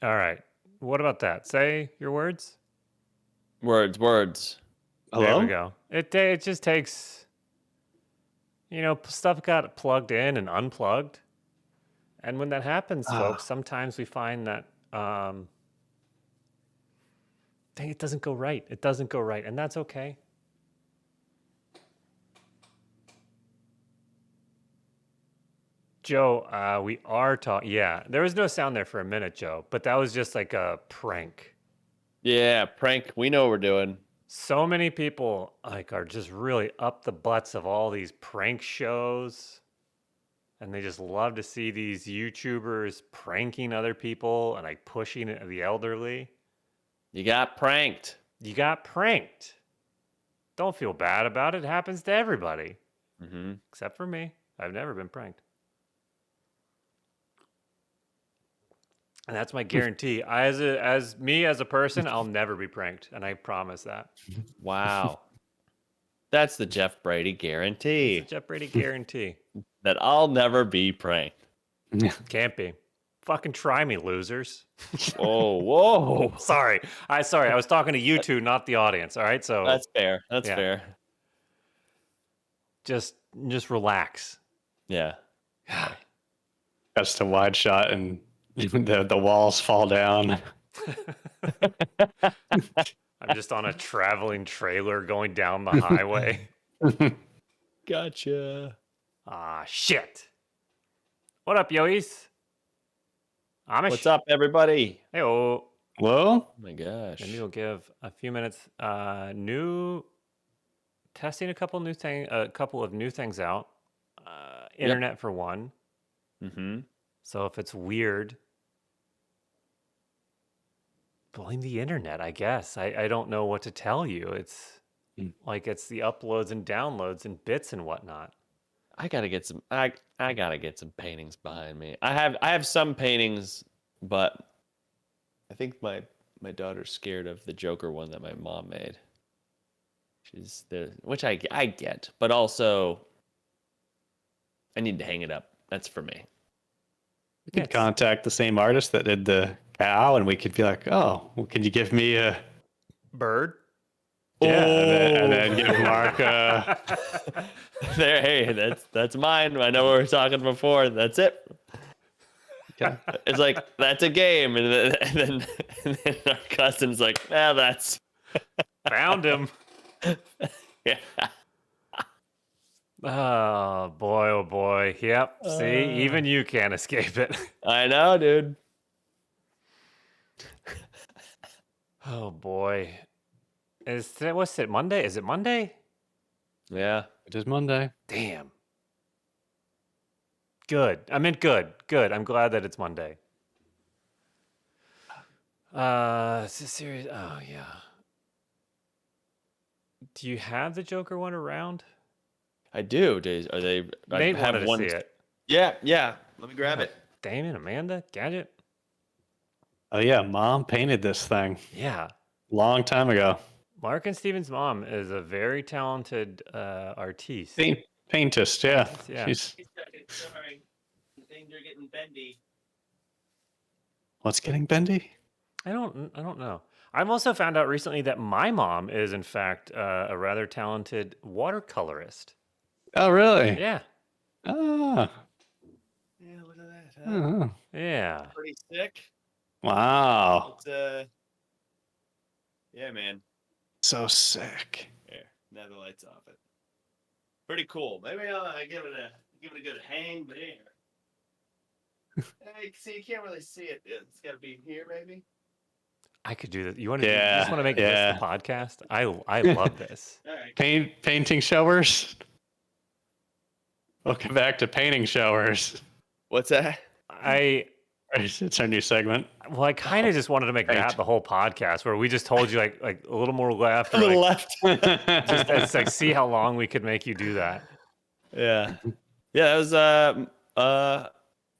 All right. What about that? Say your words. Words. There we Hello? go. It just takes, stuff got plugged in and unplugged. And when that happens, Ah, folks, sometimes we find that dang, it doesn't go right. It doesn't go right, and that's okay. Joe, we are talking. Yeah, there was no sound there for a minute, Joe, but that was just like a prank. Yeah, prank. We know what we're doing. So many people are just really up the butts of all these prank shows, and they just love to see these YouTubers pranking other people and like pushing the elderly. You got pranked. You got pranked. Don't feel bad about it. It happens to everybody, Mm-hmm. except for me. I've never been pranked. And that's my guarantee. As me as a person, I'll never be pranked, and I promise that. Wow. That's the Jeff Brady It's guarantee a Jeff Brady guarantee. that I'll never be pranked. Can't be. Fucking try me, losers. Whoa. Sorry. I was talking to you two, not the audience. All right. So That's fair. That's Yeah. fair. just relax. Yeah. That's the wide shot and the walls fall down. I'm just on a traveling trailer going down the highway. Gotcha. Ah, shit. What up, yois? Amish. What's up, everybody? Hey-oh. Hello? Oh my gosh. Maybe we'll give a few minutes. Testing a couple of new things out. Internet for one. Mm-hmm. So if it's weird, blame the internet, I guess. I don't know what to tell you. It's like it's the uploads and downloads and bits and whatnot. I gotta get some. I gotta get some paintings behind me. I have some paintings, but I think my daughter's scared of the Joker one that my mom made. She's there, which I get, but also I need to hang it up. That's for me. We could contact the same artist that did the cow and we could be like, oh, well, could you give me a Bird? Yeah, and then give Mark There, hey, that's mine. I know we were talking before. That's it. Okay. It's like that's a game, and then our cousin's like, that's Found him. yeah. Oh boy, oh boy. Yep. See, even you can't escape it. I know, dude. Oh boy. What's it, Monday? Is it Monday? Yeah. It is Monday. Damn. Good. I meant good. Good. I'm glad that it's Monday. Is this serious? Oh yeah. Do you have the Joker one around? I do. Are they? Nate wanted to see it. Yeah. Let me grab it. Damon, Amanda, Gadget. Oh yeah, Mom painted this thing Yeah. long time ago. Mark and Steven's mom is a very talented artiste. Paintist, yeah. Yeah. Sorry, things are getting bendy. What's getting bendy? I don't know. I've also found out recently that my mom is in fact a rather talented watercolorist. Oh really? Yeah. Ah. Yeah, look at that. Oh. Yeah. Pretty sick. Wow. But, yeah, man. So sick. Here, now the lights off it. Pretty cool. Maybe I'll give it a good hang there. Hey, see, you can't really see it. It's got to be here, maybe. I could do that. You want to? Yeah, You just want to make this the podcast? I love this. All right. Painting showers. Welcome back to painting showers. What's that? It's our new segment. I kind of just wanted to make that the whole podcast, where we just told you like a little more left, A or little like, left. just it's like see how long we could make you do that. Yeah. Yeah, that was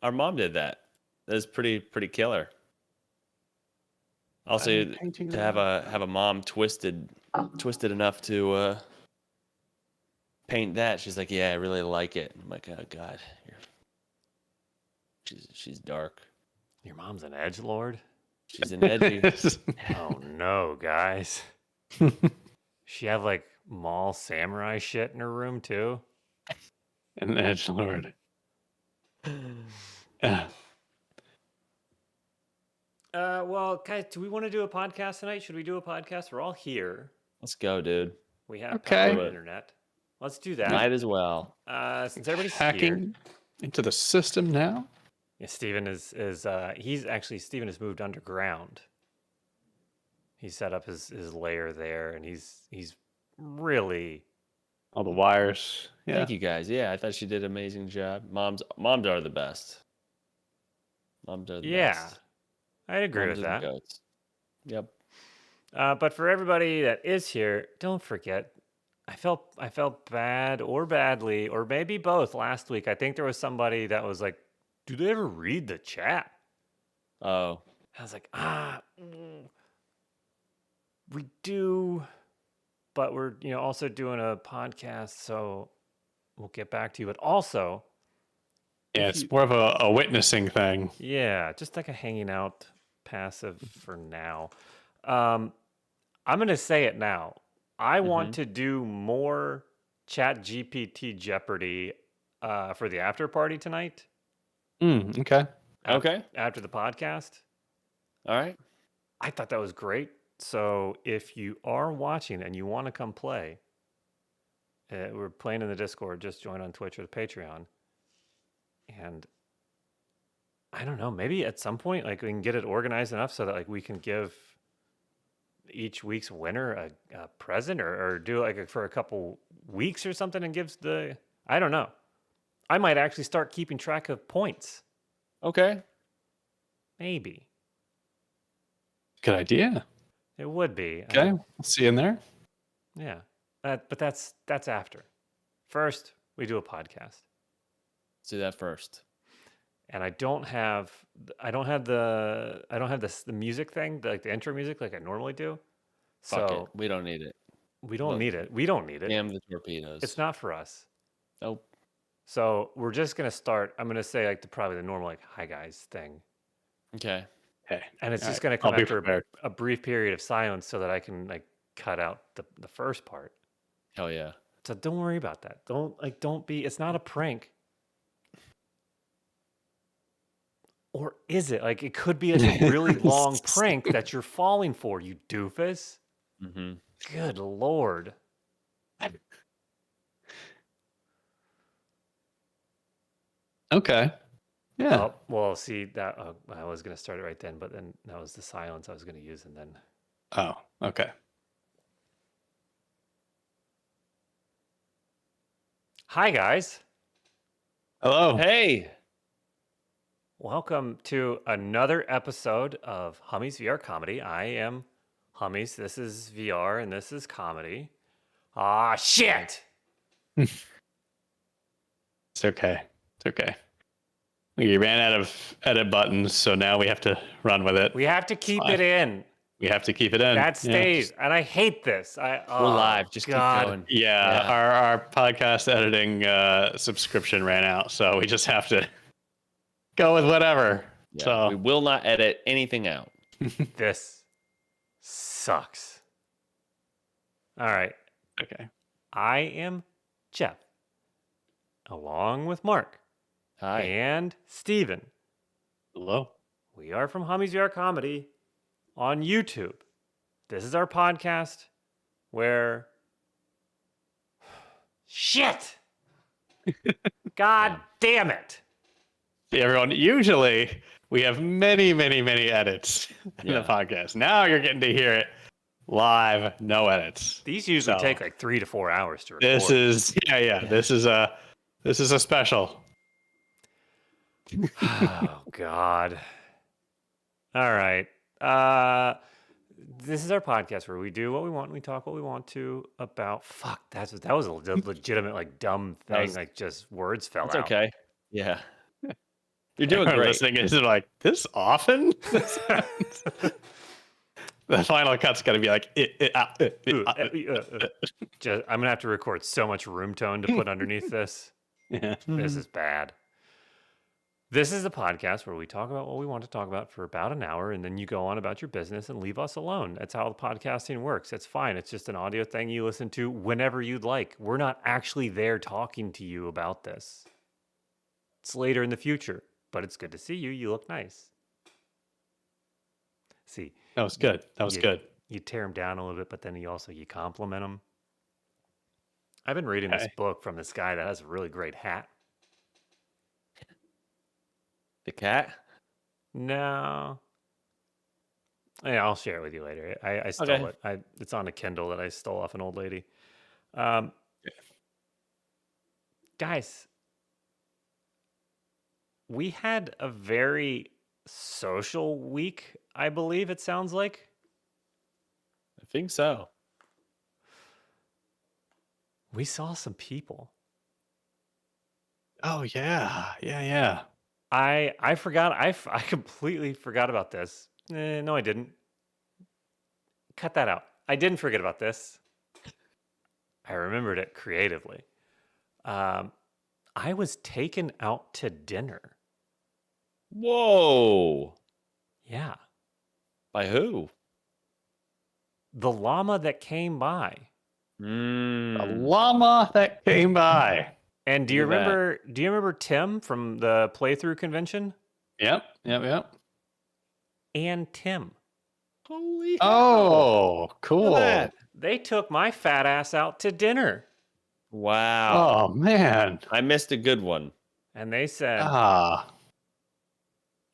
our mom did that. That was pretty killer. Also to have a mom twisted enough to paint that. She's like, "Yeah, I really like it." I'm like, "Oh god. She's dark." Your mom's an edgelord? She's an edgy. Oh no, guys. She have like mall samurai shit in her room too. An edge lord. Yeah. Well, guys, do we want to do a podcast tonight? Should we do a podcast? We're all here. Let's go, dude. We have Okay. power and internet. Let's do that. Might as well. Since everybody's here. Hacking into the system now. Yeah, Steven Steven has moved underground. He set up his lair there, and he's really All the wires. Yeah. Thank you guys. Yeah, I thought she did an amazing job. Moms are the best. Moms are the best. I'd agree Moms with are the that. goats. Yep. But for everybody that is here, don't forget. I felt bad or badly, or maybe both last week. I think there was somebody that was like, "Do they ever read the chat?" Oh, I was like, we do, but we're also doing a podcast, so we'll get back to you. But also, Yeah, it's more of a witnessing thing. yeah, just like a hanging out passive for now. I'm gonna say it now. I want to do more Chat GPT Jeopardy for the after party tonight. Okay. okay. After the podcast. All right. I thought that was great. So if you are watching and you want to come play, we're playing in the Discord. Just join on Twitch or the Patreon. And I don't know, maybe at some point, like we can get it organized enough so that like we can give each week's winner a present, or do it like for a couple weeks or something, and gives I don't know. I might actually start keeping track of points. Okay. Maybe. Good idea. It would be. Okay. We'll see you in there. Yeah. But that's after. First, we do a podcast. Let's do that first. And I don't have the music thing, like the intro music like I normally do. Fuck So it. We don't need it. we don't need it. We don't need it. Damn the torpedoes. It's not for us. Nope. So we're just gonna start. I'm gonna say like probably the normal like hi guys thing. Okay. Okay. And it's All just right. gonna come I'll be after prepared. a brief period of silence so that I can like cut out the first part. Hell yeah. So don't worry about that. Don't be. It's not a prank. Or is it? Like, it could be a really long prank that you're falling for, you doofus. Mm-hmm. Good Lord. Okay. Yeah. Oh, well, see, that I was going to start it right then, but then that was the silence I was going to use, and then... Oh, okay. Hi, guys. Hello. Hey. Welcome to another episode of Hummy's VR Comedy. I am Hummy's. This is VR, and this is comedy. Ah, shit! It's okay. It's okay. We ran out of edit buttons, so now we have to run with it. We have to keep it in. We have to keep it in. That stays, and I hate this. We're live. Just keep going. Yeah, our podcast editing subscription ran out, so we just have to go with whatever. Yeah, So we will not edit anything out. This sucks. All right. okay. I am Jeff, along with Mark Hi. and Steven. Hello. We are from Hummy's VR Comedy on YouTube. This is our podcast where... Shit! God damn it! See, everyone, usually we have many, many, many edits in the podcast. Now you're getting to hear it live, no edits. These usually So, take like 3 to 4 hours to record. This is This is a special. Oh God. All right. This is our podcast where we do what we want, we talk what we want to about. Fuck, that was a legitimate like dumb thing. was- Like just words fell It's out. okay. Yeah. You're doing Everyone great. listening is like, this often? The final cut's got to be like, I'm gonna have to record so much room tone to put underneath this. Yeah. This is bad. This is a podcast where we talk about what we want to talk about for about an hour, and then you go on about your business and leave us alone. That's how the podcasting works. It's fine. It's just an audio thing you listen to whenever you'd like. We're not actually there talking to you about this. It's later in the future, but it's good to see you. You look nice. See, That was good. That was good. you tear them down a little bit, but then you compliment them. I've been reading this Okay. book from this guy that has a really great hat. The cat? No. Yeah, I'll share it with you later. I stole Okay. it. It's on a Kindle that I stole off an old lady. Guys, we had a very social week, I believe it sounds like. I think so. We saw some people. Oh yeah, yeah. I forgot. I completely forgot about this. No, I didn't. Cut that out. I didn't forget about this. I remembered it creatively. I was taken out to dinner. Whoa. Yeah. By who? The llama that came by. A Mm. llama that came by. And do Look you at that. remember Tim from the playthrough convention? Yep. And Tim. Holy Oh, Look cool. at that. They took my fat ass out to dinner. Wow. Oh man. I missed a good one. And they said, Ah.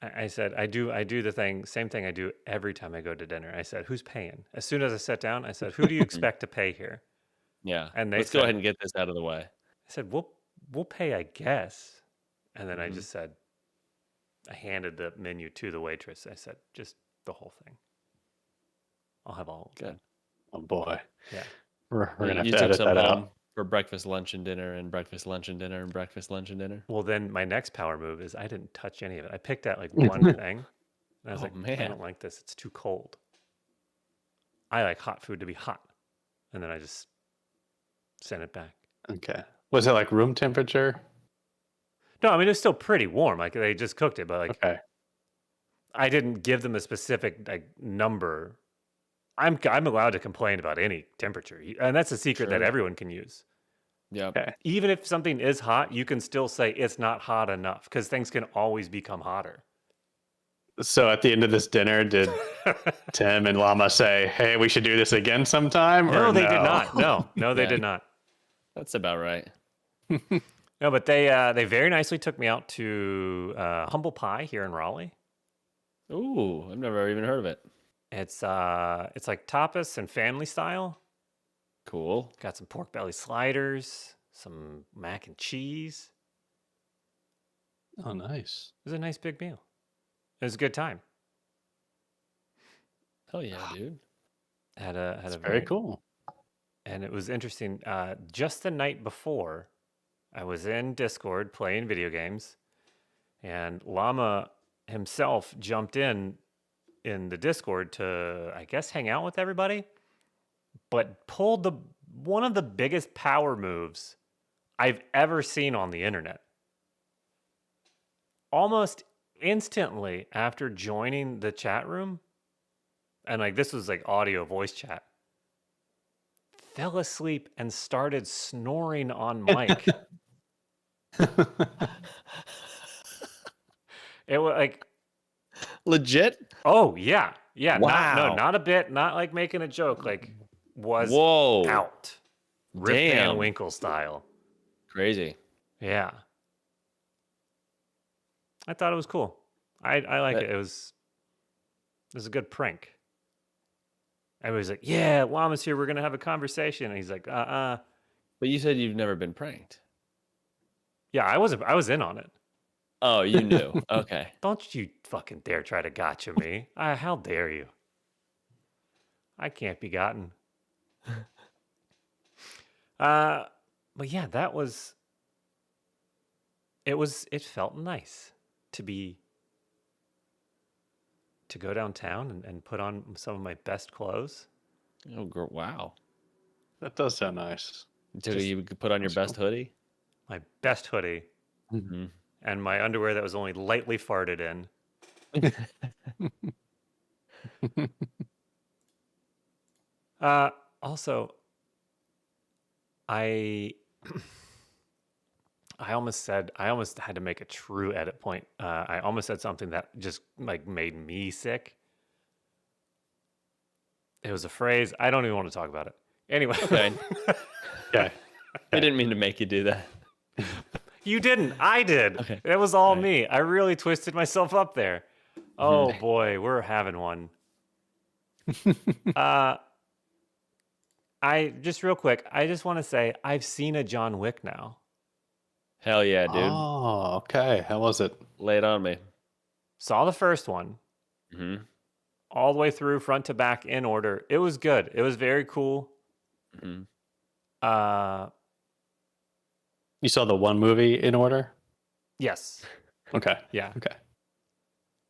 I said, I do the same thing I do every time I go to dinner. I said, who's paying? As soon as I sat down, I said, who do you expect to pay here? Yeah. And they Let's go said- ahead and get this out of the way. I said, we'll pay, I guess. And then I Mhm. just said, I handed the menu to the waitress. I said, just the whole thing. I'll have all of it. Good. Oh boy. Yeah. We're gonna have You to took edit some that home out. for breakfast, lunch, and dinner, and breakfast, lunch, and dinner, and breakfast, lunch, and dinner. Well, then my next power move is I didn't touch any of it. I picked out like one thing. And I was Oh, like, I man. don't like this. It's too cold. I like hot food to be hot. And then I just sent it back. Okay. Was it like room temperature? No, I mean, it was still pretty warm. Like they just cooked it, but like Okay. I didn't give them a specific like number. I'm allowed to complain about any temperature. And that's a secret that Sure. everyone can use. Yep. Okay. Even if something is hot, you can still say it's not hot enough because things can always become hotter. So at the end of this dinner, did Tim and Llama say, "Hey, we should do this again sometime"? No, or they did not. No, they Yeah. did not. That's about right. No, but they very nicely took me out to Humble Pie here in Raleigh. Ooh, I've never even heard of it. It's like tapas and family style. Cool. Got some pork belly sliders, some mac and cheese. Oh, nice. It was a nice big meal. It was a good time. Hell yeah, dude. Had That's a very cool. And it was interesting. Just the night before, I was in Discord playing video games, and Llama himself jumped in the Discord to, I guess, hang out with everybody, but pulled one of the biggest power moves I've ever seen on the internet. Almost instantly after joining the chat room, and like this was like audio voice chat, fell asleep and started snoring on mic. It was like, Legit? oh yeah, Wow. not a bit, not like making a joke, like was Whoa. out, Rip Van Damn. Winkle style. Crazy. Yeah, I thought it was cool. I like But- it. It was a good prank. Everybody's like, yeah, Llama's here. We're gonna have a conversation, and he's like, But you said you've never been pranked. yeah, I was in on it. Oh, you knew. Okay. Don't you fucking dare try to gotcha me. How dare you? I can't be gotten. But yeah, it felt nice to go downtown and put on some of my best clothes. Oh, wow. That does sound nice. So Just- you could put on your That's best hoodie? My best hoodie. Mm-hmm. and my underwear that was only lightly farted in. Also, I I almost had to make a true edit point. I almost said something that just like made me sick. It was a phrase. I don't even want to talk about it. Anyway. Okay. Okay. I didn't mean to make you do that. You didn't. I did. Okay. It was all Right. me. I really twisted myself up there. Oh boy, we're having one. I just real quick, I just want to say I've seen a John Wick now. Hell yeah, dude. Oh, okay. How was it? Lay it on me. Saw the first one Mm-hmm. all the way through, front to back, in order. It was good. It was very cool. Mm-hmm. You saw the one movie in order? Yes. Okay. Yeah. Okay.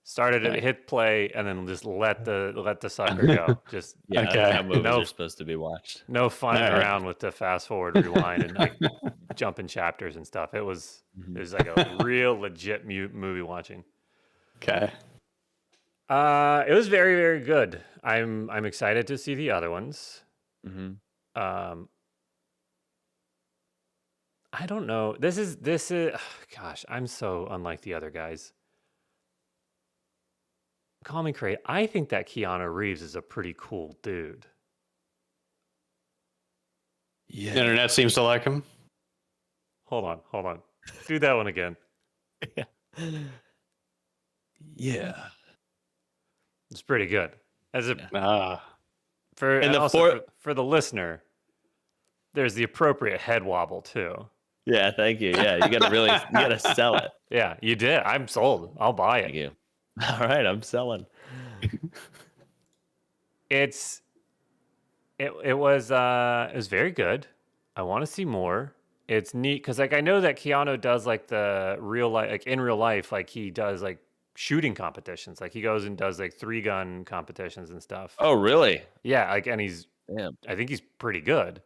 Started Okay. to hit play and then just let the sucker go. Just Yeah, Okay. that's how movies No. are supposed to be watched. no fun All right. around with the fast forward, rewind, and like jumping chapters and stuff. It was like a real legit movie watching. Okay. It was very, very good. I'm excited to see the other ones. Mm-hmm. I don't know. This is gosh, I'm so unlike the other guys. Call me crazy. I think that Keanu Reeves is a pretty cool dude. Yeah. The internet seems to like him. Hold on. Do that one again. Yeah. It's pretty good. As a for And and the also for the listener, there's the appropriate head wobble too. Yeah, thank you. Yeah, you gotta sell it. Yeah, you did. I'm sold. I'll buy Thank it. you. All right, I'm selling. It was very good. I want to see more. It's neat because like I know that Keanu does like the real life, like in real life, like he does like shooting competitions. Like he goes and does like 3-gun competitions and stuff. Oh, really? Yeah, like and Damn. I think he's pretty good.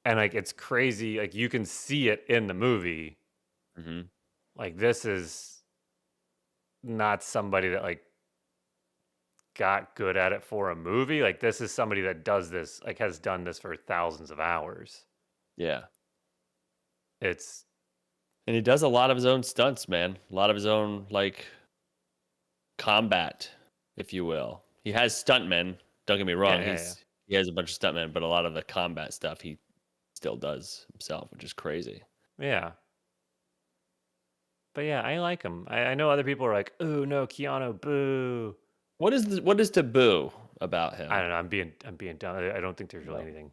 And like it's crazy, like you can see it in the movie. Mm-hmm. Like this is not somebody that like got good at it for a movie. Like this is somebody that does this, like has done this for thousands of hours. Yeah. It's And he does a lot of his own stunts, man. A lot of his own like combat, if you will. He has stuntmen. Don't get me wrong. Yeah. He has a bunch of stuntmen, but a lot of the combat stuff he still does himself, which is crazy. yeah. But yeah, I like him. I know other people are like, "Oh no, Keanu, boo." What is taboo about him? I don't know. I'm being dumb. I don't think there's really anything.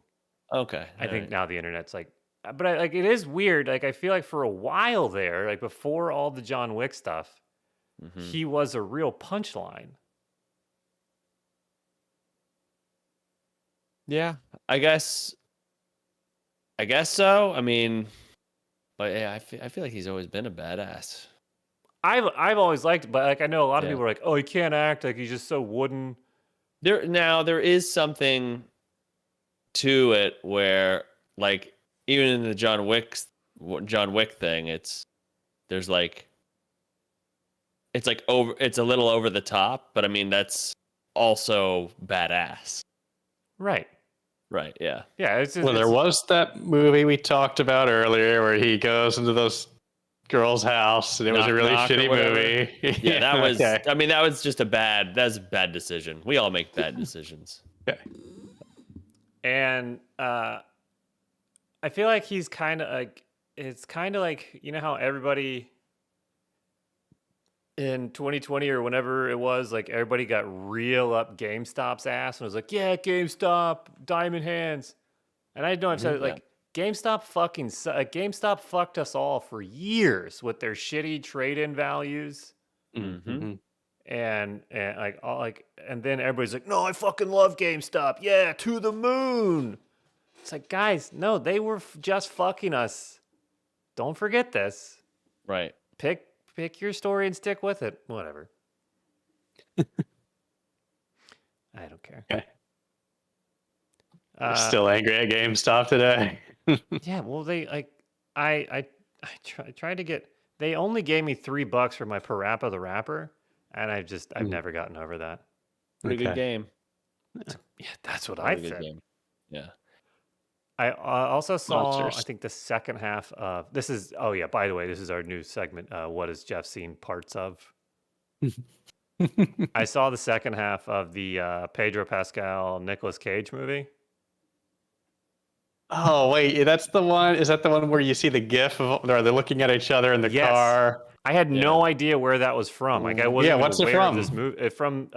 Okay. I think now the internet's like, but like it is weird. Like I feel like for a while there, like before all the John Wick stuff, he was a real punchline. Yeah, I guess so. I mean, but yeah, I feel like he's always been a badass. I've always liked, but like I know a lot of Yeah. people are like, "Oh, he can't act. Like he's just so wooden." There is something to it where like even in the John Wick thing, it's a little over the top, but I mean that's also badass. Right. Right, yeah. Yeah. It's just, Well, there was that movie we talked about earlier where he goes into those girl's house and it was a Knock really Knock or shitty whatever. movie. Yeah, that was okay. I mean that was just a bad decision. We all make bad decisions. Okay. And I feel like he's kind of like, it's kind of like, you know how everybody in 2020 or whenever it was, like everybody got real up GameStop's ass and was like, "Yeah, GameStop, diamond hands." And I know I've said it, like GameStop GameStop fucked us all for years with their shitty trade-in values. Mm-hmm. And like all like, and then everybody's like, "No, I fucking love GameStop. Yeah, to the moon." It's like, guys, no, they were just fucking us. Don't forget this. Right. Pick your story and stick with it. Whatever. I don't care. Okay. You're still angry at GameStop today. Yeah, well, they like I tried to get They only gave me $3 for my Parappa the Rapper, and I've never gotten over that. Pretty good Okay. game. Yeah, that's what Pretty I good said. game. Yeah. I also saw, Monsters. I think, the second half of this is. Oh yeah, by the way, this is our new segment. What has Jeff seen parts of? I saw the second half of the Pedro Pascal Nicolas Cage movie. Oh wait, that's the one. Is that the one where you see the GIF of or they're looking at each other in the Yes. car? I had no idea where that was from. Like I wasn't Yeah, even what's it aware of from? this movie. It's from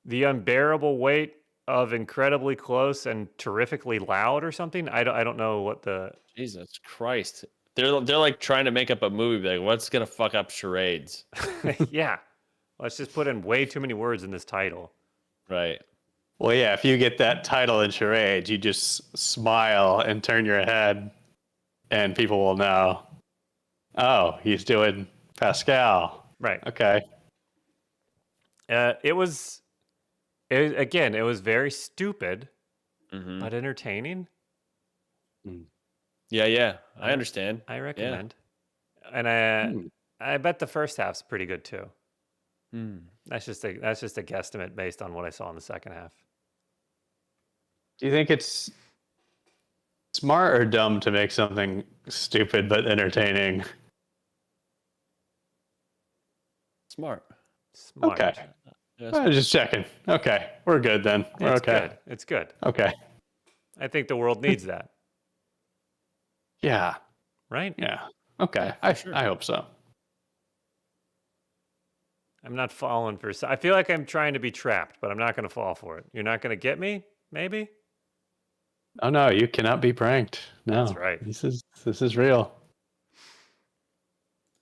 The Unbearable Weight of Incredibly Close and Terrifically Loud or something. I don't know what the Jesus Christ. They're like trying to make up a movie. Like, what's gonna fuck up charades? yeah. Let's just put in way too many words in this title. Right. Well, yeah. If you get that title in charades, you just smile and turn your head, and people will know. Oh, he's doing Pascal. Right. Okay. It was very stupid, Mm-hmm. but entertaining. Yeah. I understand. I recommend. And I bet the first half's pretty good too. That's just a guesstimate based on what I saw in the second half. Do you think it's smart or dumb to make something stupid but entertaining? Smart. Smart. Okay. Just checking. Okay, we're good then. We're It's okay. good. It's good. Okay. I think the world needs that, Yeah. right? Yeah. Okay. I hope so. I'm not falling for. I feel like I'm trying to be trapped, but I'm not going to fall for it. You're not going to get me, maybe. Oh no, you cannot be pranked. No. That's right. This is real.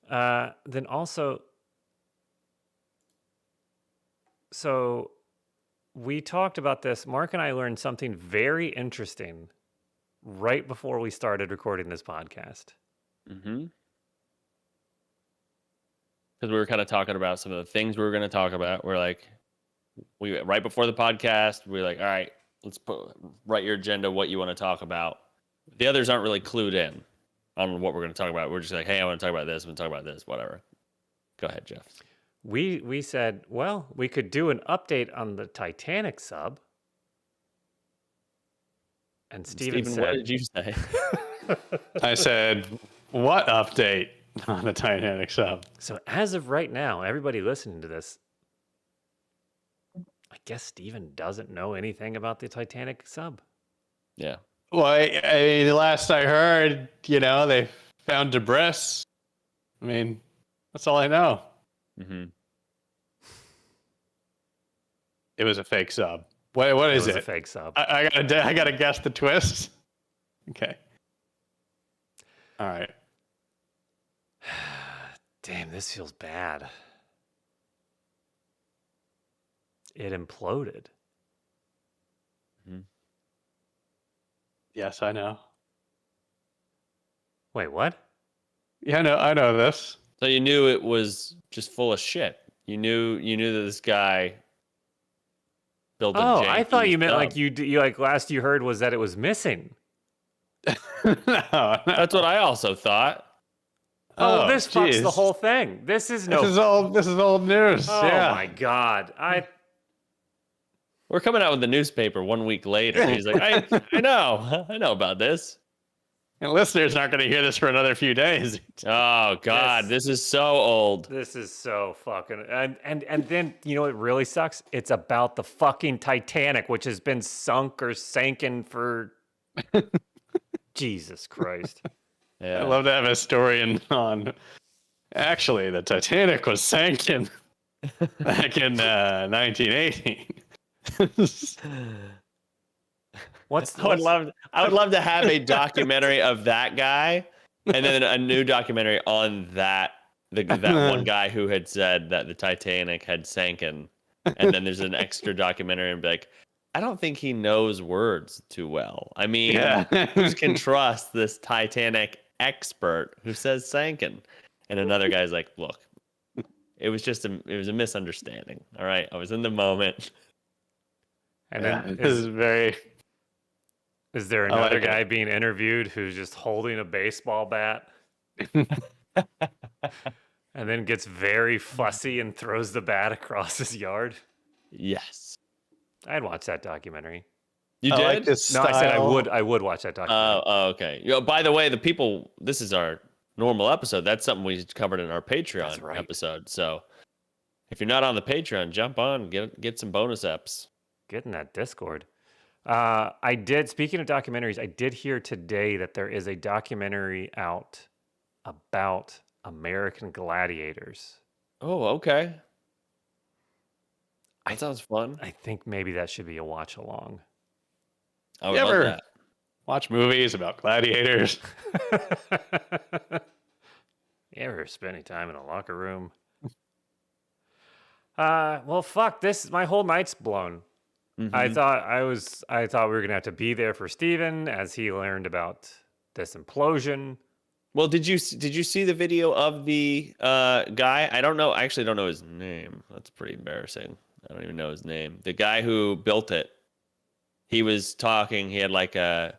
Then also, so we talked about this. Mark and I learned something very interesting right before we started recording this podcast. Mm-hmm. Because we were kind of talking about some of the things we were going to talk about. We're like, right before the podcast, we were like, all right, let's write your agenda, what you want to talk about. The others aren't really clued in on what we're going to talk about. We're just like, hey, I want to talk about this. I want to talk about this, whatever. Go ahead, Jeff. We said, well, we could do an update on the Titanic sub. And Steven said, what did you say? I said, what update on the Titanic sub? So as of right now, everybody listening to this, I guess Steven doesn't know anything about the Titanic sub. Yeah. Well, I mean, the last I heard, they found debris. I mean, that's all I know. Mm-hmm. It was a fake sub. What is It was it? a fake sub. I gotta guess the twist. Okay. All right. Damn, this feels bad. It imploded. Mm-hmm. Yes, I know. Wait, what? Yeah, I know this. So you knew it was just full of shit. You knew that this guy built a Oh, I thought you meant sub. like you like last you heard was that it was missing. No. That's what I also thought. Oh, this fucks geez. the whole thing. This is This is old news. Oh yeah. my god. We're coming out with the newspaper 1 week later. He's like, I know about this. And listeners aren't going to hear this for another few days. Oh God, this is so old. This is so fucking and then you know what really sucks? It's about the fucking Titanic, which has been sunk or sanken for Jesus Christ. Yeah. I'd love to have a historian on. Actually, the Titanic was sank back in 1918. I would love to have a documentary of that guy, and then a new documentary on that one guy who had said that the Titanic had sanken, and then there's an extra documentary and be like, I don't think he knows words too well. I mean, who can trust this Titanic expert who says sanken? And another guy's like, look, it was a misunderstanding. All right, I was in the moment. And Yeah, then this is very. Is there I like another it. guy being interviewed who's just holding a baseball bat and then gets very fussy and throws the bat across his yard? Yes. I'd watch that documentary. You I did? like this No, style. I said I would watch that documentary. Okay. By the way, the people, this is our normal episode. That's something we covered in our Patreon right. episode. So if you're not on the Patreon, jump on, get some bonus eps. Get in that Discord. Speaking of documentaries, I did hear today that there is a documentary out about American Gladiators. Oh, okay. That sounds fun. I think maybe that should be a watch along. I would You love ever that. watch movies about gladiators? You ever spend any time in a locker room? Well, fuck this. My whole night's blown. I Mhm. thought we were gonna have to be there for Steven as he learned about this implosion. Well, did you see the video of the guy? I don't know. I actually don't know his name. That's pretty embarrassing. I don't even know his name. The guy who built it. He was talking. He had like an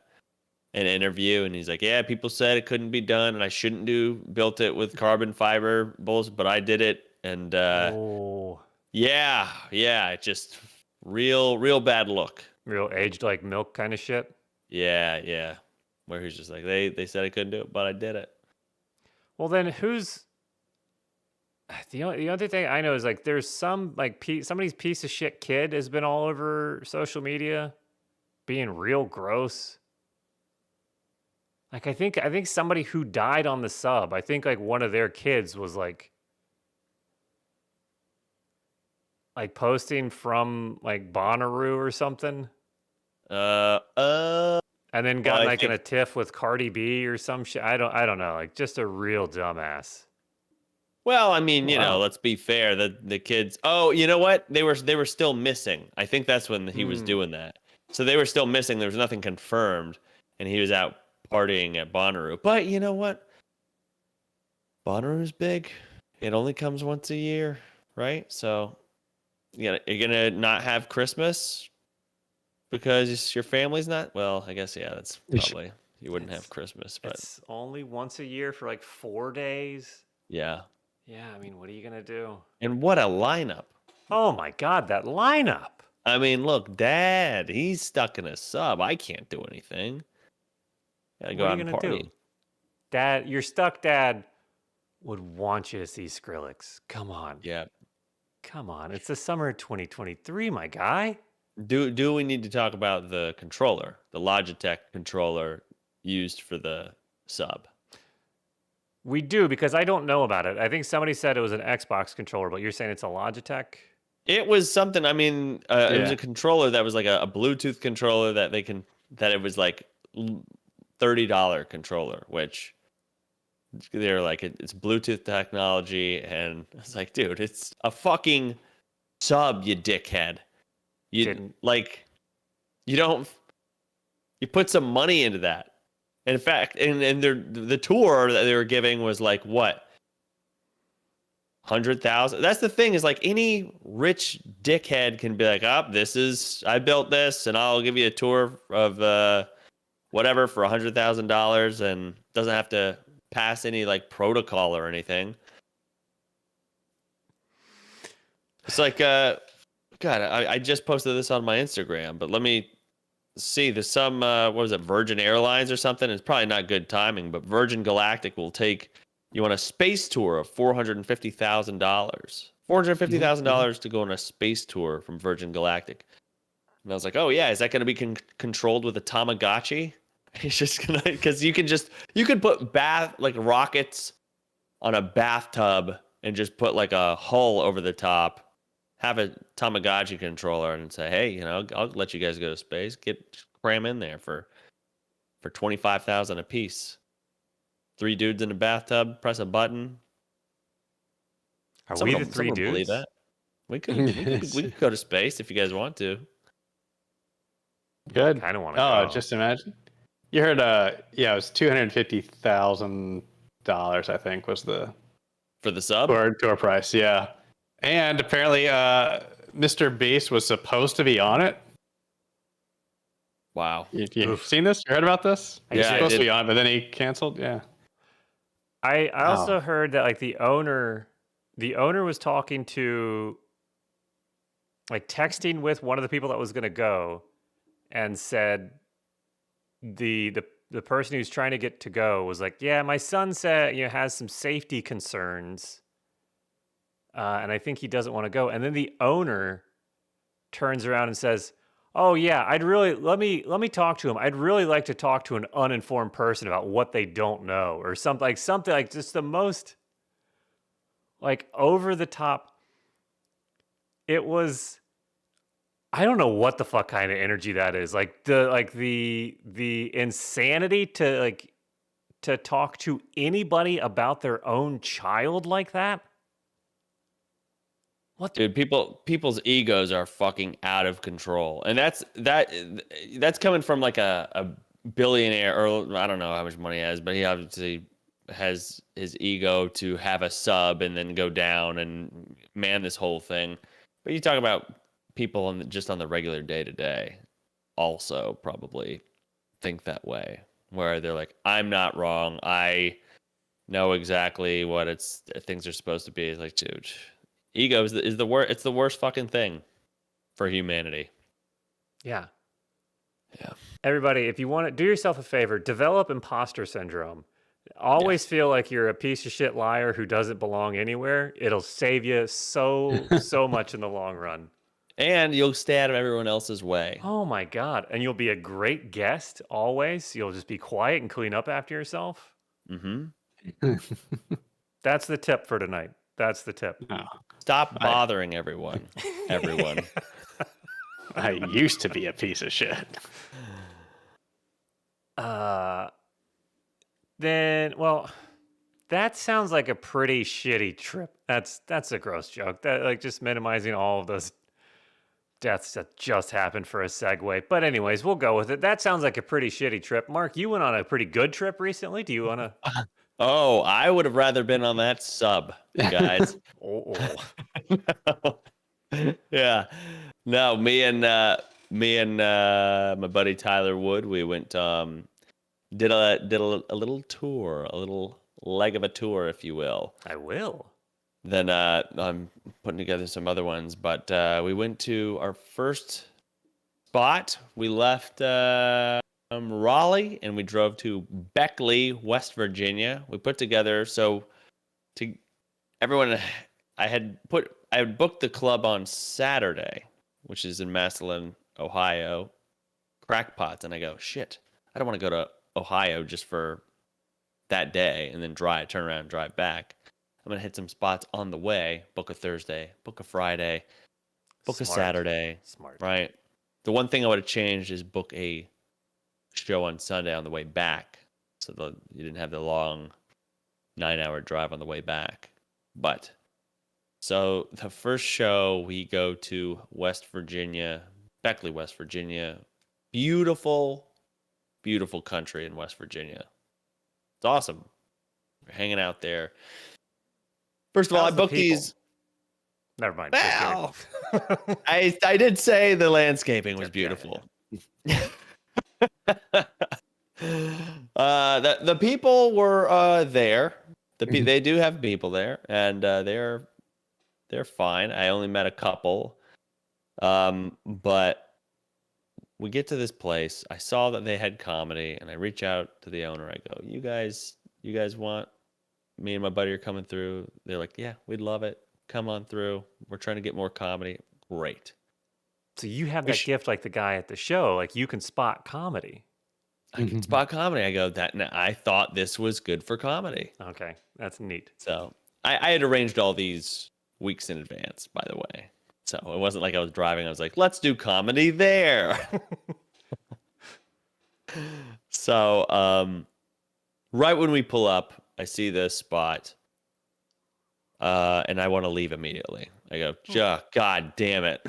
interview, and he's like, "Yeah, people said it couldn't be done, and I shouldn't built it with carbon fiber bolts, but I did it." And yeah, it just real bad look. Real aged like milk kind of shit. Yeah. Where he's just like, they said I couldn't do it, but I did it. Well, then who's the other thing I know is like there's some like somebody's piece of shit kid has been all over social media being real gross. Like I think somebody who died on the sub, I think like one of their kids was like posting from like Bonnaroo or something. And then got like in a tiff with Cardi B or some shit. I don't know. Like just a real dumbass. Well, I mean, you know, let's be fair. The kids. Oh, you know what? They were still missing. I think that's when he was doing that. So they were still missing. There was nothing confirmed, and he was out partying at Bonnaroo. But you know what? Bonnaroo's big. It only comes once a year, right? So, you're gonna not have Christmas because your family's not. Well, I guess that's probably you wouldn't have Christmas, but it's only once a year for like 4 days. Yeah. Yeah, I mean, what are you gonna do? And what a lineup! Oh my god, that lineup! I mean, look, Dad, he's stuck in a sub. I can't do anything. Gotta go out and party. Dad, you're stuck. Dad would want you to see Skrillex. Come on. Yeah. Come on. It's the summer of 2023, my guy. Do we need to talk about the controller, the Logitech controller used for the sub? We do, because I don't know about it. I think somebody said it was an Xbox controller, but you're saying it's a Logitech? It was something. I mean, it was a controller that was like a Bluetooth controller that it was like $30 controller, which they're like it's Bluetooth technology, and it's like, dude, it's a fucking sub, you dickhead. You put some money into that. In fact, and the tour that they were giving was like what? 100,000. That's the thing, is like any rich dickhead can be like, I built this, and I'll give you a tour of whatever for $100,000, and doesn't have to pass any like protocol or anything. It's like God, I just posted this on my Instagram, but let me see. There's some what was it, Virgin Airlines or something? It's probably not good timing, but Virgin Galactic will take you on a space tour of $450,000. $450,000 to go on a space tour from Virgin Galactic. And I was like, oh yeah, is that going to be controlled with a Tamagotchi? It's just gonna, because you can put rockets on a bathtub and just put like a hull over the top, have a Tamagotchi controller, and say, hey, I'll let you guys go to space. Cram in there for $25,000 a piece. 3 dudes in a bathtub, press a button. We the 3 dudes? Believe that. We could go to space if you guys want to. Good. I kind of want to go. Just imagine. You heard, it was $250,000, I think, was the for the sub tour price. Yeah, and apparently, Mr. Beast was supposed to be on it. Wow. You Oof. seen this? You heard about this? I He's Yeah, I supposed to did. be on, but then he canceled. Yeah. I also Oh. heard that like the owner was talking to like texting with one of the people that was going to go and said the person who's trying to get to go was like, yeah, my son said has some safety concerns, and I think he doesn't want to go. And then the owner turns around and says, oh yeah, I'd really let me talk to him. I'd really like to talk to an uninformed person about what they don't know, or something like just the most like over the top. It was, I don't know what the fuck kind of energy that is. Like the insanity to talk to anybody about their own child like that. What? Dude, people's egos are fucking out of control. And that's coming from like a billionaire, or I don't know how much money he has, but he obviously has his ego to have a sub and then go down and man this whole thing. But you talk about people just on the regular day to day also probably think that way, where they're like, I'm not wrong. I know exactly what things are supposed to be. It's like, dude, ego is the worst. It's the worst fucking thing for humanity. Yeah. Yeah. Everybody, if you want to do yourself a favor, develop imposter syndrome. Always feel like you're a piece of shit liar who doesn't belong anywhere. It'll save you so much in the long run. And you'll stay out of everyone else's way. Oh my God. And you'll be a great guest always. You'll just be quiet and clean up after yourself. Mm-hmm. That's the tip for tonight. That's the tip. Oh, Stop bothering everyone. Everyone. I used to be a piece of shit. Then, well, that sounds like a pretty shitty trip. That's a gross joke. That like just minimizing all of those deaths that just happened for a segue. But anyways, we'll go with it. That sounds like a pretty shitty trip. Mark, you went on a pretty good trip recently. Do you want to? Oh, I would have rather been on that sub, guys. Oh. Yeah. No, me and my buddy Tyler Wood, we went did a little tour, a little leg of a tour, if you will. I will. Then I'm putting together some other ones, but we went to our first spot. We left Raleigh and we drove to Beckley, West Virginia. We put together to everyone. I had booked the club on Saturday, which is in Massillon, Ohio, Crackpots, and I go, shit, I don't want to go to Ohio just for that day and then turn around and drive back. I'm going to hit some spots on the way, book a Thursday, book a Friday, book a Saturday. Smart. Right. The one thing I would have changed is book a show on Sunday on the way back. So you didn't have the long 9-hour drive on the way back. But so the first show, we go to West Virginia, Beckley, West Virginia. Beautiful, beautiful country in West Virginia. It's awesome. We're hanging out there. First of all, How's I the booked people? these. Never mind. Wow. Just kidding. I did say the landscaping was beautiful. The people were there. They do have people there, and they're fine. I only met a couple, but we get to this place. I saw that they had comedy, and I reach out to the owner. I go, "You guys want me and my buddy are coming through?" They're like, "Yeah, we'd love it. Come on through. We're trying to get more comedy." Great. So you have that gift like the guy at the show. Like you can spot comedy. I can spot comedy. I go, I thought this was good for comedy. Okay, that's neat. So I had arranged all these weeks in advance, by the way. So it wasn't like I was driving. I was like, let's do comedy there. So right when we pull up, I see this spot, and I want to leave immediately. I go, God damn it.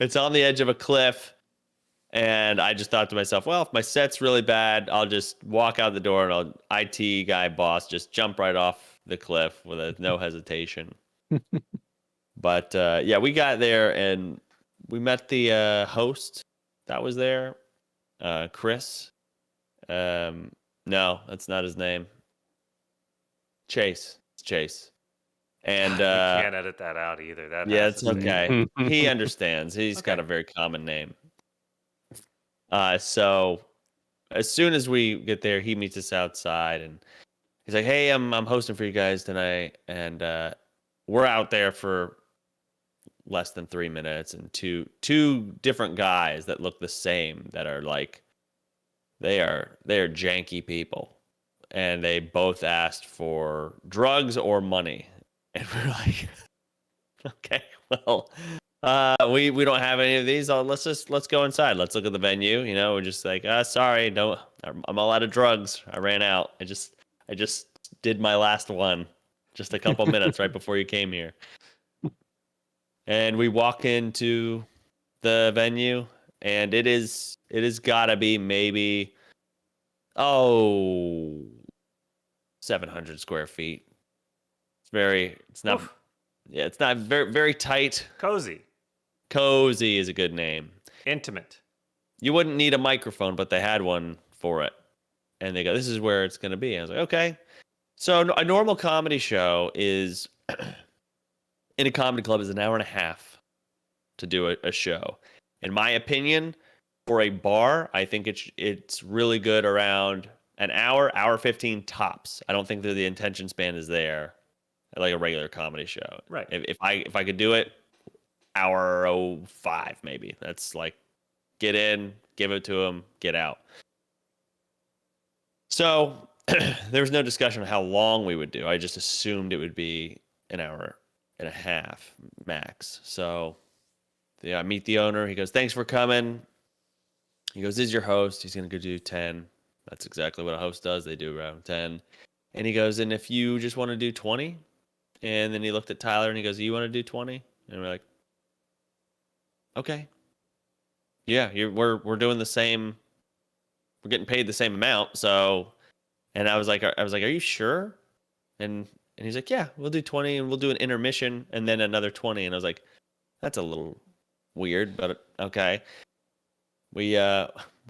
It's on the edge of a cliff. And I just thought to myself, well, if my set's really bad, I'll just walk out the door and IT guy boss just jump right off the cliff with no hesitation. But yeah, we got there and we met the host that was there. Chris. No, that's not his name. Chase. It's Chase. And We can't edit that out either. That yeah, has it's to stay. okay. He understands. He's got Okay. a very common name. So as soon as we get there, he meets us outside and he's like, "Hey, I'm hosting for you guys tonight." And we're out there for less than 3 minutes, and two different guys that look the same that are like they are janky people, and they both asked for drugs or money, and we're like, okay, well, we don't have any of these. Let's go inside. Let's look at the venue. We're just like, sorry, no, I'm all out of drugs. I ran out. I just did my last one just a couple minutes right before you came here. And we walk into the venue, and it is gotta be maybe 700 square feet. It's not Oof. yeah, it's not very very tight. Cozy. Cozy is a good name. Intimate. You wouldn't need a microphone, but they had one for it. And they go, "This is where it's going to be." I was like, "Okay." So a normal comedy show is in a comedy club is an hour and a half to do a show. In my opinion, for a bar, I think it's really good around an hour 15 tops. I don't think that the attention span is there like a regular comedy show. Right. If I could do it, hour 05 maybe. That's like get in, give it to them, get out. So there was no discussion of how long we would do. I just assumed it would be an hour and a half max. So yeah, I meet the owner. He goes, "Thanks for coming." He goes, "This is your host." He's going to go do 10. That's exactly what a host does. They do around 10. And he goes, "And if you just want to do 20?" And then he looked at Tyler and he goes, "You want to do 20?" And we're like, "Okay. Yeah, we're doing the same. We're getting paid the same amount." So, and I was like, "Are you sure?" And he's like, "Yeah, we'll do 20 and we'll do an intermission and then another 20." And I was like, "That's a little weird, but okay." We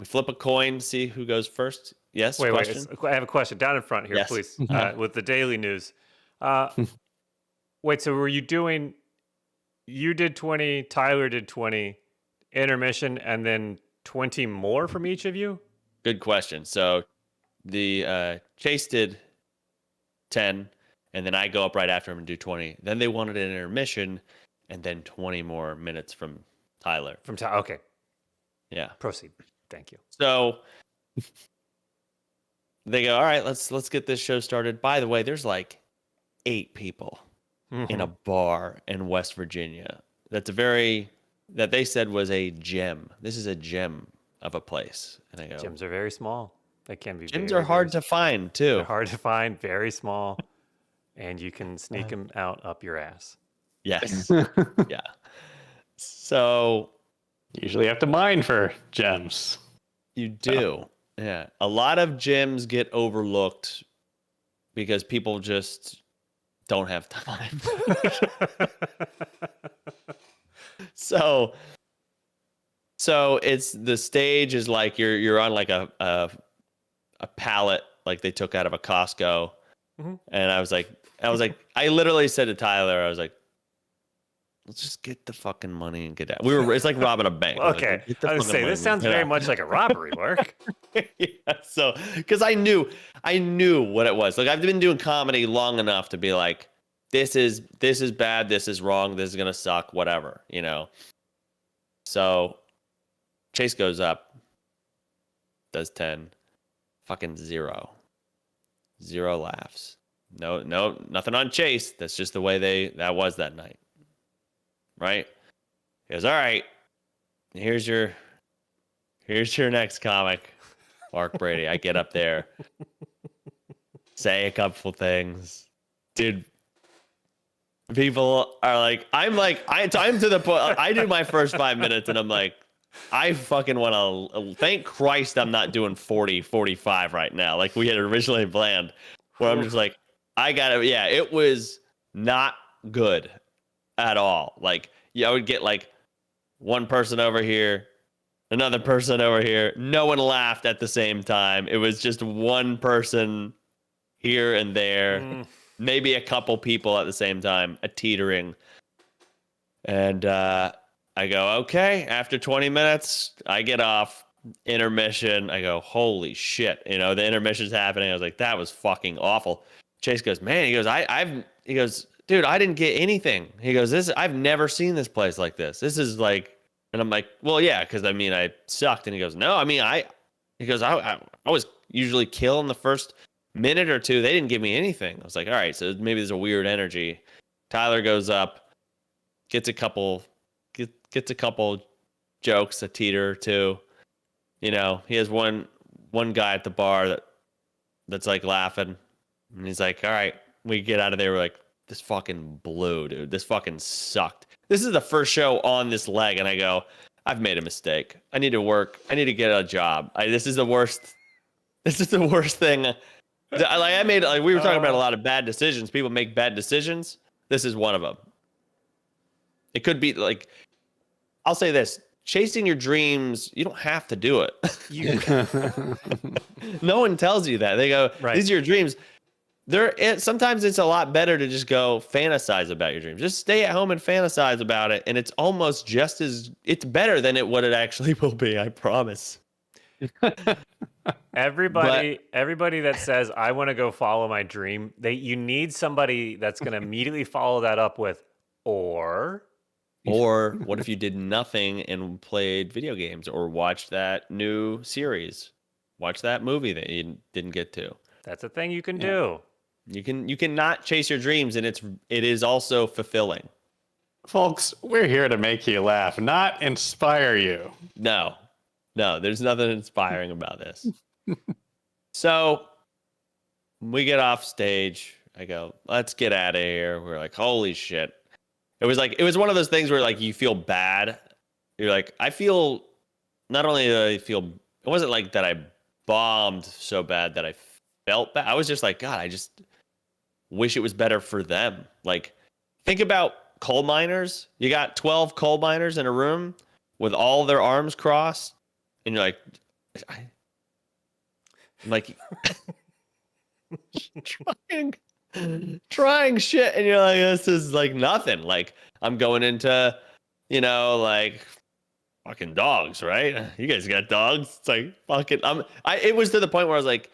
flip a coin to see who goes first. Yes, Wait, question? I have a question down in front here, Yes. please, with the daily news. Wait, so were you doing? You did 20. Tyler did 20. Intermission, and then 20 more from each of you. Good question. So the Chase did 10, and then I go up right after him and do 20. Then they wanted an intermission, and then 20 more minutes from Tyler. From Tyler. Okay, Yeah. proceed. Thank you. So they go, "All right, let's get this show started." By the way, there's like 8 people in a bar in West Virginia. That they said was a gem. This is a gem of a place. And I go, Gyms are very small. They can be. gyms very, are hard very to find too. They're hard to find, very small, and you can sneak them out up your ass. Yes. Yeah. So Usually have to mine for gems. you do. Yeah. A lot of gyms get overlooked because people just don't have time. So it's the stage is like you're on like a pallet like they took out of a Costco. Mhm. And I was like I literally said to Tyler, I was like, "Let's just get the fucking money and get out." It's like robbing a bank. Okay, I was say this sounds very much like a robbery, Mark. Yeah, so because I knew what it was. Like I've been doing comedy long enough to be like, this is bad, this is wrong, this is gonna suck, whatever, So Chase goes up, does 10, fucking 0 laughs. No, nothing on Chase. That's just the way that was that night. Right? He goes, "All right, here's your next comic, Mark Brady." I get up there, say a couple things. Dude, people are like, I'm to the point, I do my first 5 minutes and I'm like, I fucking want to, thank Christ I'm not doing 40, 45 right now like we had originally planned, where I'm just like, it was not good at all. Like, yeah, I would get like one person over here, another person over here. No one laughed at the same time. It was just one person here and there, maybe a couple people at the same time, a teetering. And I go, okay, after 20 minutes, I get off. Intermission. I go, holy shit. The intermission's happening. I was like, that was fucking awful. Chase goes, man, he goes, dude, I didn't get anything. He goes, I've never seen this place like this. This is like, and I'm like, well, yeah, because I sucked. And he goes, no, he goes, I was usually killing the first minute or two. They didn't give me anything. I was like, all right, so maybe there's a weird energy. Tyler goes up, gets a couple jokes, a teeter or two. He has one guy at the bar that's like laughing, and he's like, all right, we get out of there. We're like, this fucking blew, dude. This fucking sucked. This is the first show on this leg, and I go, I've made a mistake. I need to work. I need to get a job. This is the worst thing. We were talking about a lot of bad decisions. People make bad decisions. This is one of them. It could be like, I'll say this. Chasing your dreams, you don't have to do it. No one tells you that. They go, right. These are your dreams. Sometimes it's a lot better to just go fantasize about your dreams. Just stay at home and fantasize about it. And it's almost it's better than what it actually will be. I promise. Everybody that says, I want to go follow my dream, you need somebody that's going to immediately follow that up with, or what if you did nothing and played video games or watched that new series, watch that movie that you didn't get to? That's a thing you can do. You can not chase your dreams, and it is also fulfilling. Folks, we're here to make you laugh, not inspire you. No, there's nothing inspiring about this. So we get off stage. I go, let's get out of here. We're like, holy shit. It was one of those things where like you feel bad. You're like, not only did I feel, it wasn't like that I bombed so bad that I felt bad. I was just like, God, I just wish it was better for them. Like, think about coal miners. You got 12 coal miners in a room with all their arms crossed, and you're like, I'm like trying shit, and you're like, this is like nothing. Like, I'm going into, like fucking dogs, right? You guys got dogs. It's like fucking. It was to the point where I was like,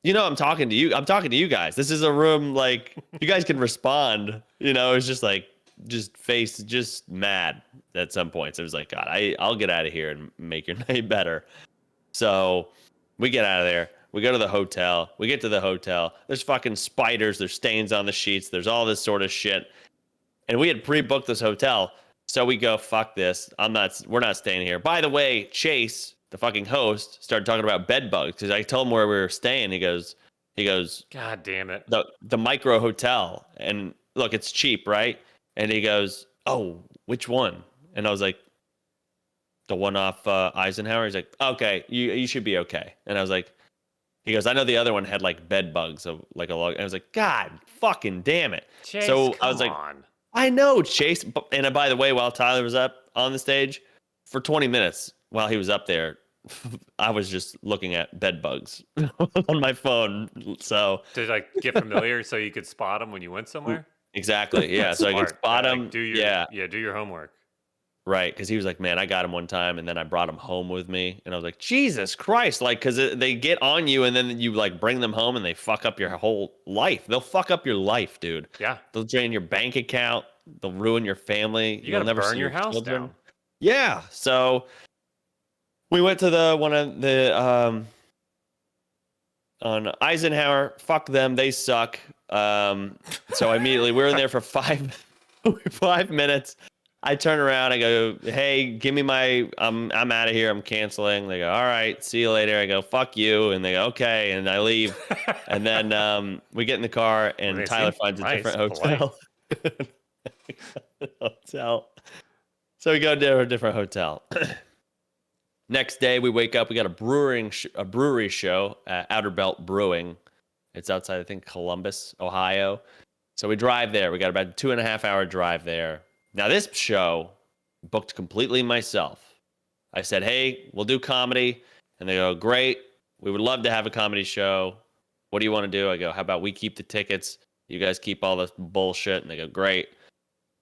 I'm talking to you. I'm talking to you guys. This is a room, like, you guys can respond. It's just like, just mad at some points. It was like, God, I'll get out of here and make your night better. So we get out of there. We go to the hotel. We get to the hotel. There's fucking spiders. There's stains on the sheets. There's all this sort of shit. And we had pre-booked this hotel. So we go, fuck this. We're not staying here. By the way, Chase, the fucking host, started talking about bed bugs because I told him where we were staying. He goes, God damn it. The micro hotel. And look, it's cheap, right? And he goes, oh, which one? And I was like, the one off Eisenhower. He's like, okay, you should be okay. And I was like, he goes, I know the other one had like bed bugs of like a log. And I was like, God fucking damn it. Chase, so I was like, I know, Chase. And by the way, while Tyler was up on the stage for 20 minutes while he was up there, I was just looking at bed bugs on my phone. So to like get familiar so you could spot them when you went somewhere? Exactly. Yeah. So I could spot them. Like do your homework. Right, because he was like, man, I got him one time, and then I brought him home with me, and I was like, Jesus Christ, like, because they get on you, and then you like bring them home, and they fuck up your whole life. They'll fuck up your life, dude. Yeah, they'll drain your bank account. They'll ruin your family. You'll never burn your house children down. Yeah. So we went to one of the on Eisenhower. Fuck them, they suck. So immediately we were in there for 5 minutes. I turn around, I go, hey, give me I'm out of here, I'm canceling. They go, all right, see you later. I go, fuck you. And they go, okay. And I leave. And then we get in the car, and Tyler finds a different hotel. So we go to a different hotel. Next day, we wake up, we got a brewery show at Outer Belt Brewing. It's outside, I think, Columbus, Ohio. So we drive there. We got about a 2.5 hour drive there. Now, this show booked completely myself. I said, hey, we'll do comedy. And they go, great. We would love to have a comedy show. What do you want to do? I go, how about we keep the tickets? You guys keep all the bullshit. And they go, great.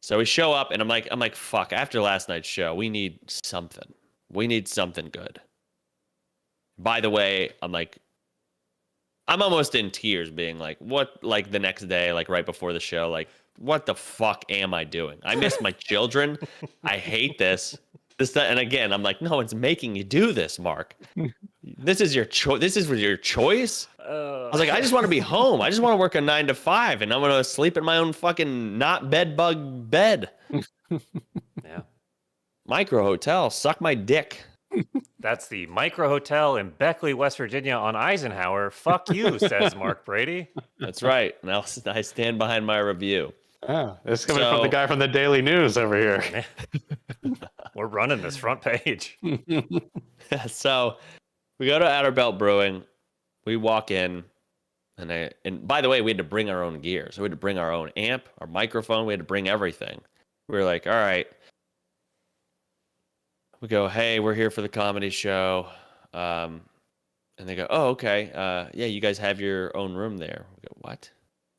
So we show up and I'm like, fuck, after last night's show, we need something. We need something good. By the way, I'm almost in tears being like, what, like the next day, like right before the show, like, what the fuck am I doing? I miss my children. I hate this. And again, I'm like, no one's making you do this, Mark. This is your choice. This is your choice. I was like, I just want to be home. I just want to work a 9 to 5, and I'm gonna sleep in my own fucking not bed bug bed. Yeah. Micro hotel, suck my dick. That's the Micro Hotel in Beckley, West Virginia on Eisenhower. Fuck you, says Mark Brady. That's right. Now I stand behind my review. Oh, this is coming from the guy from the Daily News over here. We're running this front page. So we go to Outer Belt Brewing. We walk in, and by the way, we had to bring our own gear. So we had to bring our own amp, our microphone. We had to bring everything. We were like, all right. We go, hey, we're here for the comedy show. And they go, oh, okay. Yeah, you guys have your own room there. We go, what?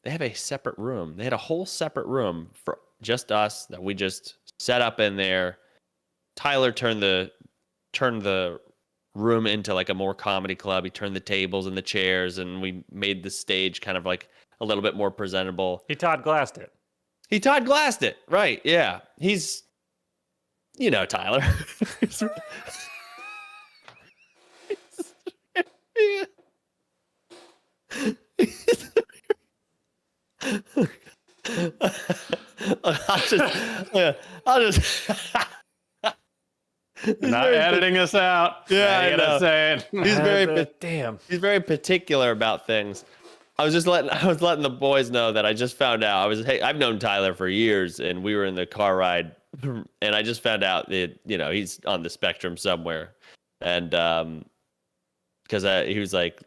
They have a separate room. They had a whole separate room for just us that we just set up in there. Tyler turned the room into like a more comedy club. He turned the tables and the chairs, and we made the stage kind of like a little bit more presentable. He Todd Glassed it. He Todd Glassed it, right? Yeah, he's, you know, Tyler. I'll just Not editing us out. Yeah, I know. Say it. He's very particular about things. I was letting the boys know that I just found out. Hey, I've known Tyler for years, and we were in the car ride, and I just found out that, you know, he's on the spectrum somewhere, and because he was like,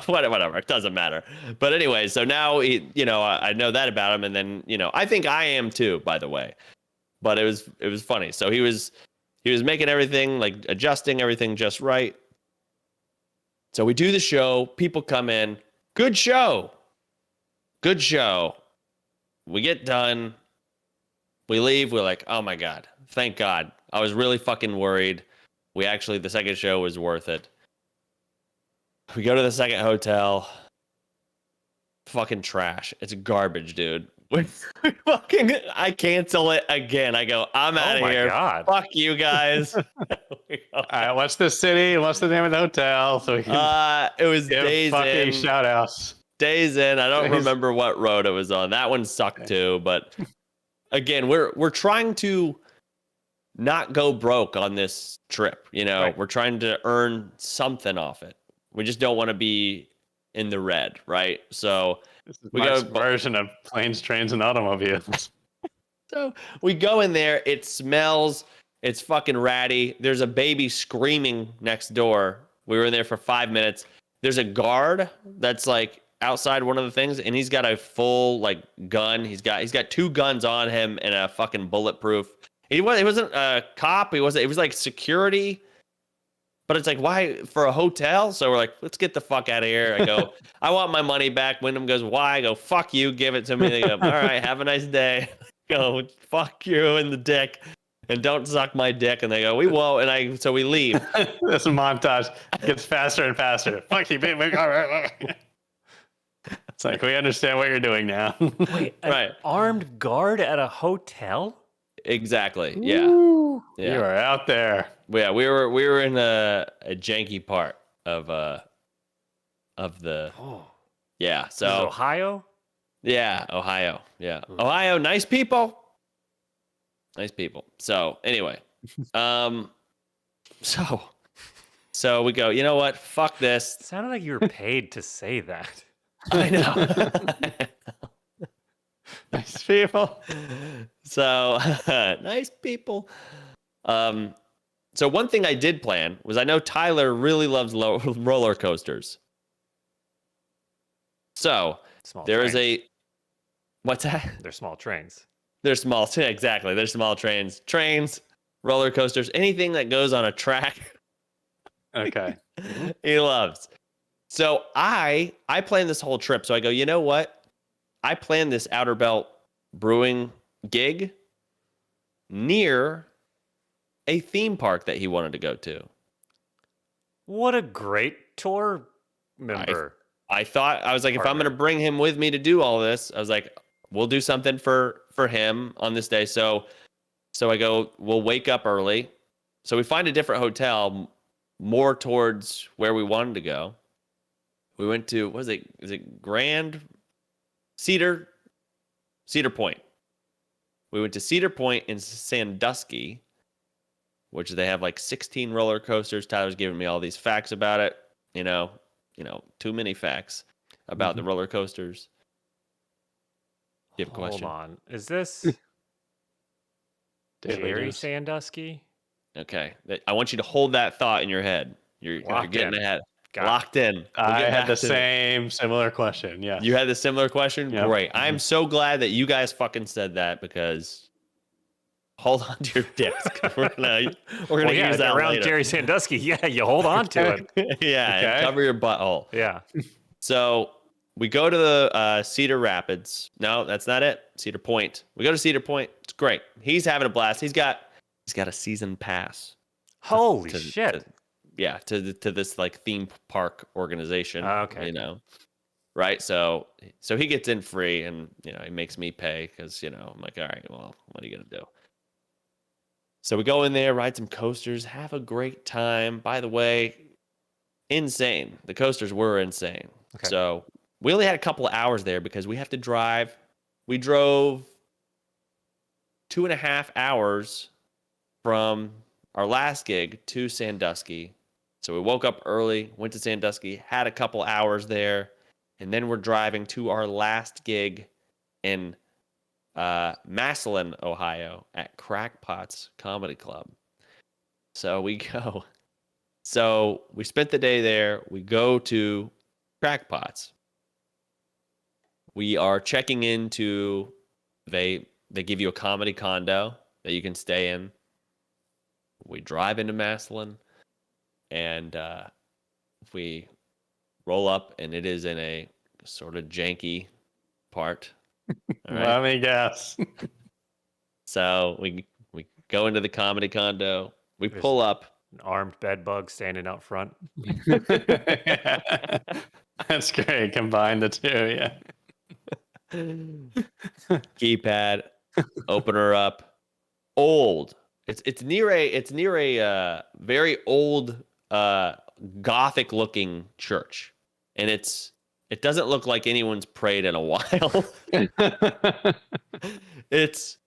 whatever, it doesn't matter. But anyway, so now I know that about him, and then, you know, I think I am too, by the way. But it was funny. So he was making everything, like adjusting everything just right. So we do the show. People come in. Good show. Good show. We get done. We leave. We're like, oh my God. Thank God. I was really fucking worried. The second show was worth it. We go to the second hotel. Fucking trash. It's garbage, dude. I cancel it again. I go, I'm out of here. God. Fuck you guys. All right, what's the city and what's the name of the hotel? So we can it was give Days fucking In. shout outs. Days In. I don't remember what road it was on. That one sucked too. But again, we're trying to not go broke on this trip. You know, Right. We're trying to earn something off it. We just don't want to be in the red, right? So This is we my go version of planes, trains, and automobiles. So we go in there. It smells. It's fucking ratty. There's a baby screaming next door. We were in there for 5 minutes. There's a guard that's like outside one of the things, and he's got a full like gun. He's got 2 guns on him and a fucking bulletproof. He wasn't a cop. It was like security. But it's like, why for a hotel? So we're like, let's get the fuck out of here. I go, I want my money back. Wyndham goes, why? I go, fuck you. Give it to me. They go, all right, have a nice day. I go, fuck you in the dick. And don't suck my dick. And they go, we won't. And so we leave. This montage gets faster and faster. Fuck you, baby. It's like, we understand what you're doing now. Wait, Right. Armed guard at a hotel? Exactly. Yeah. You Yeah. are out there. Yeah. We were in a janky part of the, Oh, yeah. this is So, Ohio? yeah, Ohio. Yeah. Ohio, nice people. Nice people. So anyway, so we go, you know what? Fuck this. It sounded like you were paid to say that. I know. Nice people. So nice people. So one thing I did plan was, I know Tyler really loves roller coasters. So Small there is trains. what's that? They're small trains. They're small. Exactly. They're small trains. Trains. roller coasters, anything that goes on a track. Okay. He loves. So I planned this whole trip. So I go, you know what? I planned this Outer Belt brewing gig near a theme park that he wanted to go to. What a great tour member. I thought, I was like, if I'm Partner. going to bring him with me to do all this, I was like, we'll do something for him on this day. So I go, we'll wake up early. So we find a different hotel more towards where we wanted to go. We went to, what is it Grand Cedar Point. We went to Cedar Point in Sandusky, which they have like 16 roller coasters. Tyler's giving me all these facts about it. You know, too many facts about the roller coasters. Do you have a question? Hold on. Is this Daily Jerry news. Sandusky? Okay. I want you to hold that thought in your head. You're getting in. ahead. Got it. Locked in. We'll I get had back the to it. same similar question. Yeah. You had the similar question? Yep. Great. I'm so glad that you guys fucking said that because hold on to your dicks. We're gonna use that around later. Jerry Sandusky. Yeah, you hold on to it. Yeah, and Okay. cover your butthole. Yeah. So we go to the Cedar Rapids. No, that's not it. Cedar Point. We go to Cedar Point. It's great. He's having a blast. He's got a season pass. Holy to- shit. to this like theme park organization. Okay. You know, right? So he gets in free, and he makes me pay because I'm like, all right, well, what are you gonna do? So we go in there, ride some coasters, have a great time. By the way, insane. The coasters were insane. Okay. So we only had a couple of hours there because we have to drive. We drove 2.5 hours from our last gig to Sandusky. So we woke up early, went to Sandusky, had a couple hours there, and then we're driving to our last gig in Massillon, Ohio, at Crackpot's Comedy Club. So we go. So we spent the day there. We go to Crackpots. We are checking into. They give you a comedy condo that you can stay in. We drive into Massillon, and we roll up, and it is in a sort of janky part. All right. Let me guess. So we go into the comedy condo. We There's- pull up. An armed bed bug standing out front. That's great. Combine the two. Yeah. Keypad, open her up. Old. It's near a very old Gothic looking church, and it doesn't look like anyone's prayed in a while. It's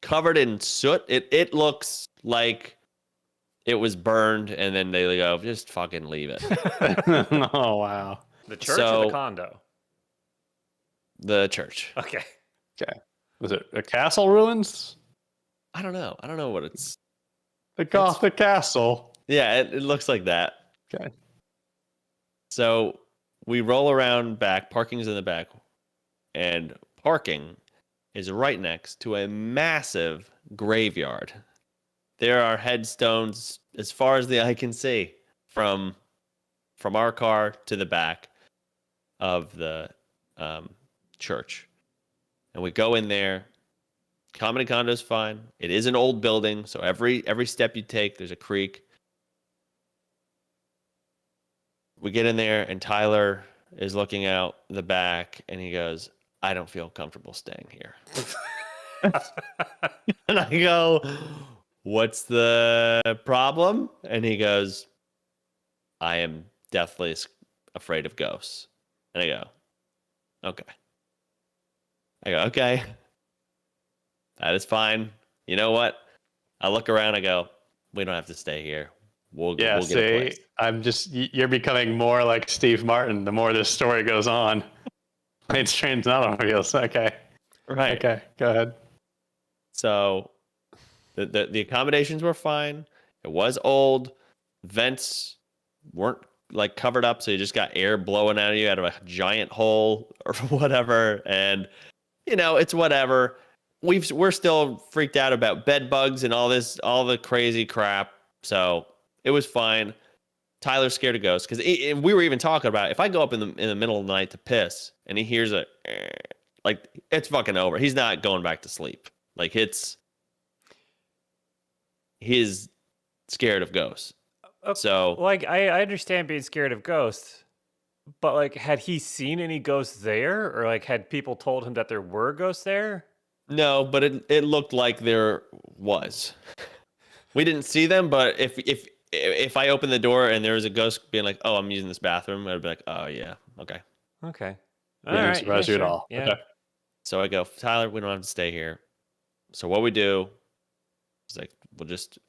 covered in soot. It looks like it was burned, and then they go, just fucking leave it. Oh wow. The church or So- the condo? The church. Okay. Okay. Was it a castle ruins? I don't know. I don't know what it's. The Gothic castle. Yeah, it looks like that. Okay. So we roll around back. Parking's in the back, and parking is right next to a massive graveyard. There are headstones as far as the eye can see from our car to the back of the church. And we go in there. Comedy condo's fine. It is an old building, so every step you take, there's a creek. We get in there, and Tyler is looking out the back, and he goes, I don't feel comfortable staying here. And I go, what's the problem? And he goes, I am deathly afraid of ghosts. And I go, okay. That is fine. You know what? I look around, I go, we don't have to stay here. We'll get a place. You're becoming more like Steve Martin the more this story goes on. Planes, trains, and automobiles. Okay. Right. Okay. Go ahead. So the accommodations were fine. It was old. Vents weren't like covered up, so you just got air blowing out of you out of a giant hole or whatever. And it's whatever. we're still freaked out about bed bugs and all the crazy crap. So it was fine. Tyler's scared of ghosts because we were even talking about if I go up in the middle of the night to piss and he hears a like it's fucking over. He's not going back to sleep. Like he's scared of ghosts. So like I understand being scared of ghosts, but like had he seen any ghosts there, or like had people told him that there were ghosts there? no, but it looked like there was. We didn't see them, but if I opened the door and there was a ghost being like, "Oh, I'm using this bathroom," I'd be like, "Oh yeah, okay." Okay. Didn't surprise you at all. Yeah. Okay. So I go, Tyler, we don't have to stay here. So what we do is like,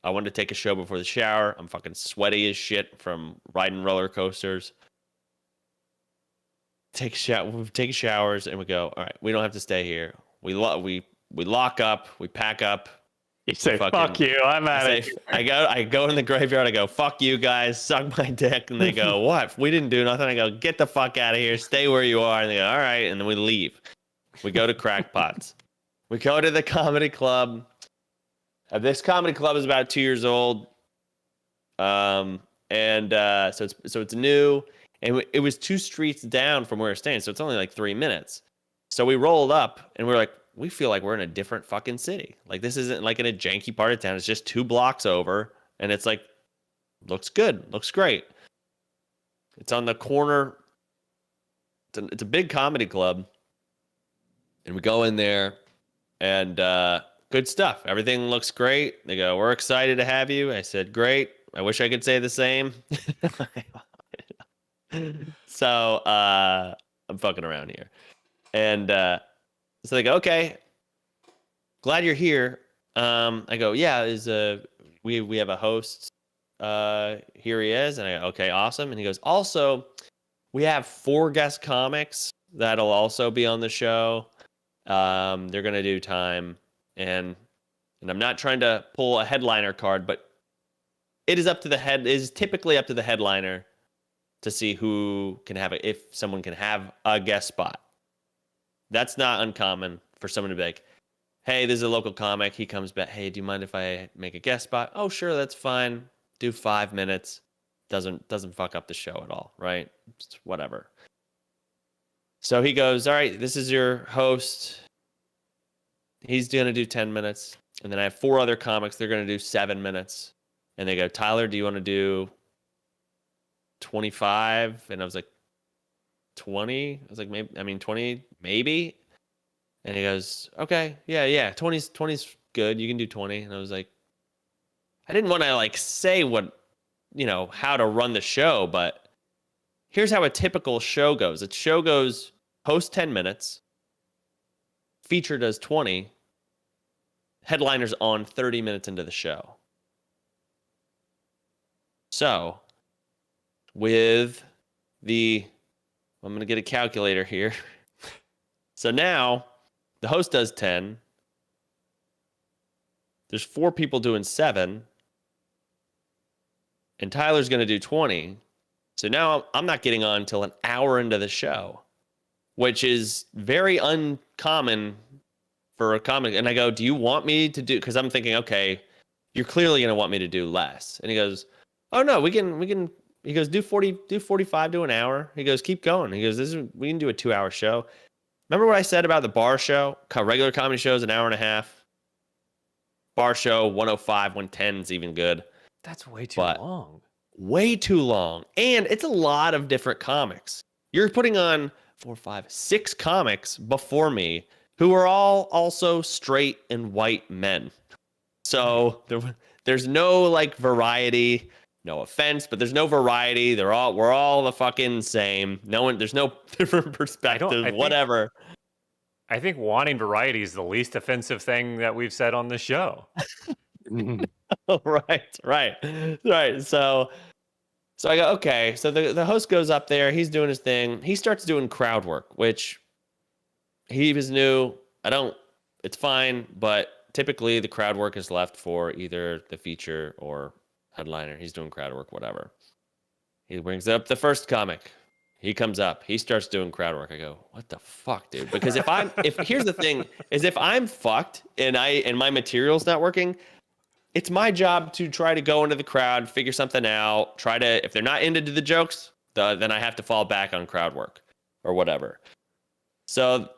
I wanted to take a show before the shower. I'm fucking sweaty as shit from riding roller coasters. Take showers and we go, all right, we don't have to stay here. We lock up, we pack up. You say, fuck you, I'm out of here. I go in the graveyard, I go, fuck you guys, suck my dick. And they go, what? We didn't do nothing. I go, get the fuck out of here, stay where you are. And they go, all right. And then we leave. We go to Crackpots. We go to the comedy club. This comedy club is about 2 years old. So it's new. And it was 2 streets down from where we're staying. So it's only like 3 minutes. So we rolled up and we're like, we feel like we're in a different fucking city. Like this isn't like in a janky part of town. It's just 2 blocks over. And it's like, looks good. Looks great. It's on the corner. It's a big comedy club. And we go in there and good stuff. Everything looks great. They go, we're excited to have you. I said, great. I wish I could say the same. So I'm fucking around here. And so they go, okay, glad you're here. I go, yeah, we have a host. Here he is. And I go, okay, awesome. And he goes, also, we have 4 guest comics that'll also be on the show. They're gonna do time, and I'm not trying to pull a headliner card, but it is typically up to the headliner to see who can have if someone can have a guest spot. That's not uncommon for someone to be like, hey, this is a local comic. He comes back. Hey, do you mind if I make a guest spot? Oh, sure, that's fine. Do 5 minutes. Doesn't fuck up the show at all, right? It's whatever. So he goes, all right, this is your host. He's going to do 10 minutes. And then I have 4 other comics. They're going to do 7 minutes. And they go, Tyler, do you want to do 25? And I was like, 20? I was like, 20, maybe. And he goes, okay, yeah, 20's good. You can do 20. And I was like, I didn't want to like say how to run the show, but here's how a typical show goes. A show goes host 10 minutes, feature does 20, headliners on 30 minutes into the show. So with I'm going to get a calculator here. So now the host does 10. There's 4 people doing 7. And Tyler's going to do 20. So now I'm not getting on until an hour into the show, which is very uncommon for a comic. And I go, do you want me to do, because I'm thinking, okay, you're clearly going to want me to do less. And he goes, oh no, we can, he goes, do 45 to an hour. He goes, keep going. He goes, we can do a 2-hour show. Remember what I said about the bar show? Regular comedy shows, an hour and a half. Bar show, 105, 110 is even good. That's way too long. Way too long. And it's a lot of different comics. You're putting on 4, 5, 6 comics before me who are all also straight and white men. So there's no like variety. No offense, but there's no variety. We're all the fucking same. There's no different perspective, whatever. I think wanting variety is the least offensive thing that we've said on the show. Right. So I go, okay. So the host goes up there. He's doing his thing. He starts doing crowd work, which he was new. It's fine. But typically the crowd work is left for either the feature or headliner. He's doing crowd work, whatever. He brings up the first comic. He comes up. He starts doing crowd work. I go, what the fuck, dude? Because if here's the thing, is if I'm fucked and my material's not working, it's my job to try to go into the crowd, figure something out, if they're not into the jokes, then I have to fall back on crowd work or whatever. So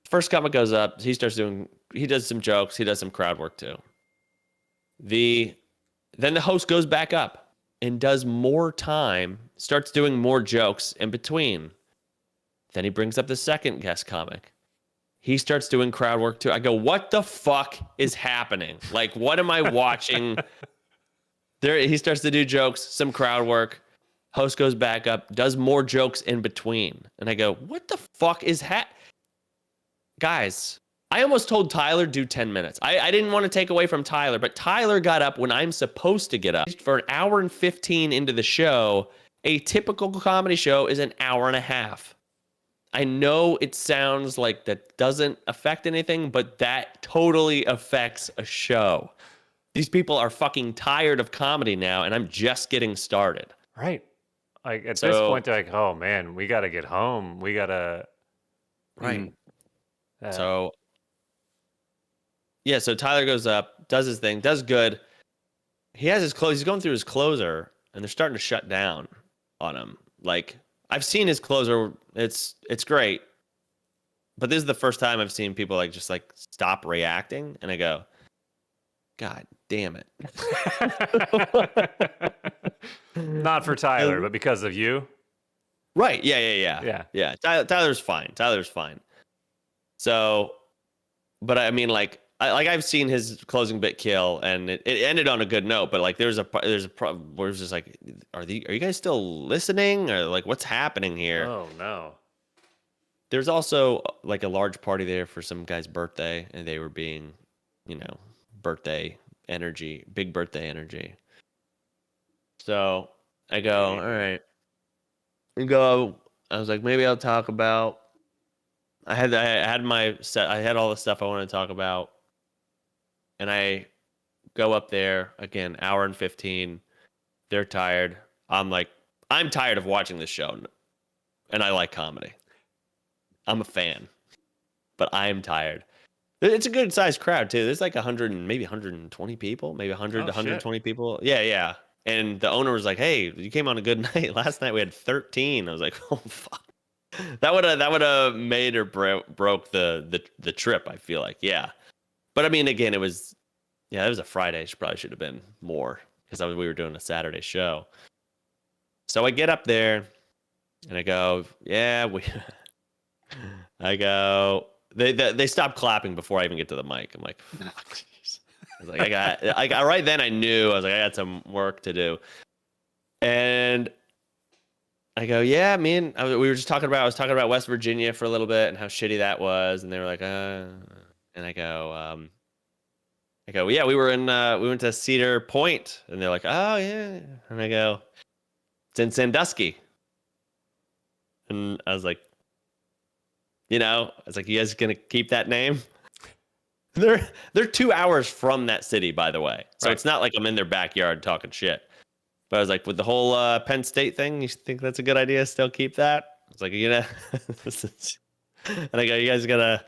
first comic goes up. He does some jokes. He does some crowd work too. Then the host goes back up and does more time, starts doing more jokes in between. Then he brings up the second guest comic. He starts doing crowd work too. I go, what the fuck is happening? Like, what am I watching? He starts to do jokes, some crowd work. Host goes back up, does more jokes in between. And I go, what the fuck is Guys, I almost told Tyler do 10 minutes. I didn't want to take away from Tyler, but Tyler got up when I'm supposed to get up. For an hour and 15 into the show, a typical comedy show is an hour and a half. I know it sounds like that doesn't affect anything, but that totally affects a show. These people are fucking tired of comedy now, and I'm just getting started. Right. Like at this point, they're like, oh man, we got to get home. We got to. Right. So Tyler goes up, does his thing, does good. He has his close. He's going through his closer, and they're starting to shut down on him. Like, I've seen his closer. It's great, but this is the first time I've seen people just stop reacting, and I go, God damn it! Not for Tyler, but because of you. Right? Yeah. Tyler's fine. So, but I mean, I've seen his closing bit kill, and it ended on a good note. But there's a problem where it's just like, are you guys still listening, or what's happening here? Oh no. There's also a large party there for some guy's birthday, and they were being, birthday energy, big birthday energy. So I go, all right. I was like, maybe I'll talk about. I had my set. I had all the stuff I wanted to talk about, and I go up there again, hour and 15. They're tired. I'm tired of watching this show, and I like comedy. I'm a fan, but I'm tired. It's a good sized crowd too. There's 100 and maybe 120 people, maybe 100 to 120 people. Yeah. And the owner was like, "Hey, you came on a good night. Last night we had 13." I was like, "Oh fuck." That would have made or broke the trip, I feel like. Yeah. But I mean, again, it was a Friday. It probably should have been more because we were doing a Saturday show. So I get up there and I go, they stopped clapping before I even get to the mic. I'm like, fuck. I was like, right then I knew. I was like, I got some work to do. And I go, yeah, man. I was talking about West Virginia for a little bit and how shitty that was. And they were like, and I go, yeah, we went to Cedar Point. And they're like, oh yeah. And I go, it's in Sandusky. And I was like, you guys gonna keep that name? They're 2 hours from that city, by the way. So It's not like I'm in their backyard talking shit. But I was like, with the whole Penn State thing, you think that's a good idea? Still keep that? I was like, and I go, you guys gonna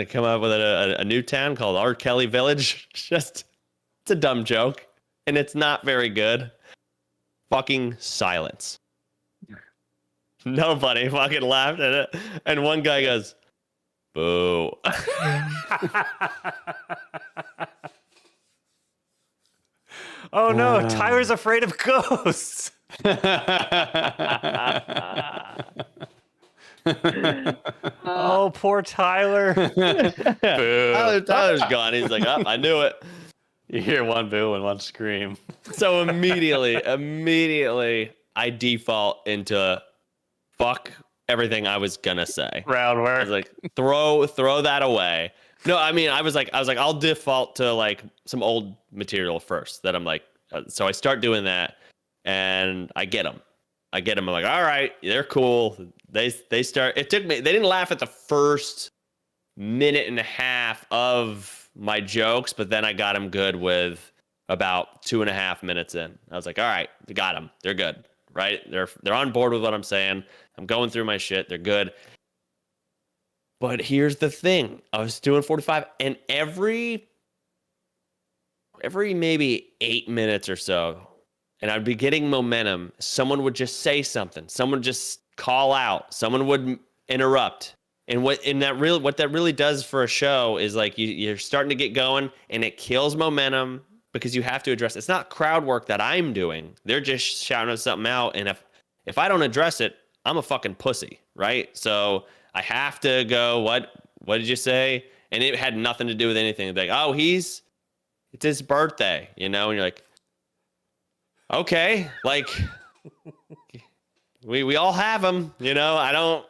come up with a new town called R. Kelly Village? It's a dumb joke, and it's not very good. Fucking silence. Nobody fucking laughed at it, and one guy goes, "Boo." Oh no, Tyler's afraid of ghosts. Oh, poor Tyler. Boo. Tyler's gone. He's like, oh, I knew it. You hear one boo and one scream. So immediately, I default into fuck everything I was gonna say. Round work. I was like, throw that away. No, I mean, I was like, I'll default to some old material first. That I'm like, so I start doing that, and I get them. I'm like, all right, they're cool. They start. It took me. They didn't laugh at the first minute and a half of my jokes, but then I got them good with about 2.5 minutes in. I was like, all right, got them. They're good. right? They're on board with what I'm saying. I'm going through my shit. They're good. But here's the thing. I was doing 45, and every maybe 8 minutes or so, and I'd be getting momentum, someone would just say something. Someone would just call out. Someone would interrupt. And what that really does for a show is like you're starting to get going, and it kills momentum because you have to address it. It's not crowd work that I'm doing. They're just shouting something out, and if I don't address it, I'm a fucking pussy, right? So I have to go, what did you say? And it had nothing to do with anything. It'd be like, oh, it's his birthday, and you're like, okay, like we all have them, I don't,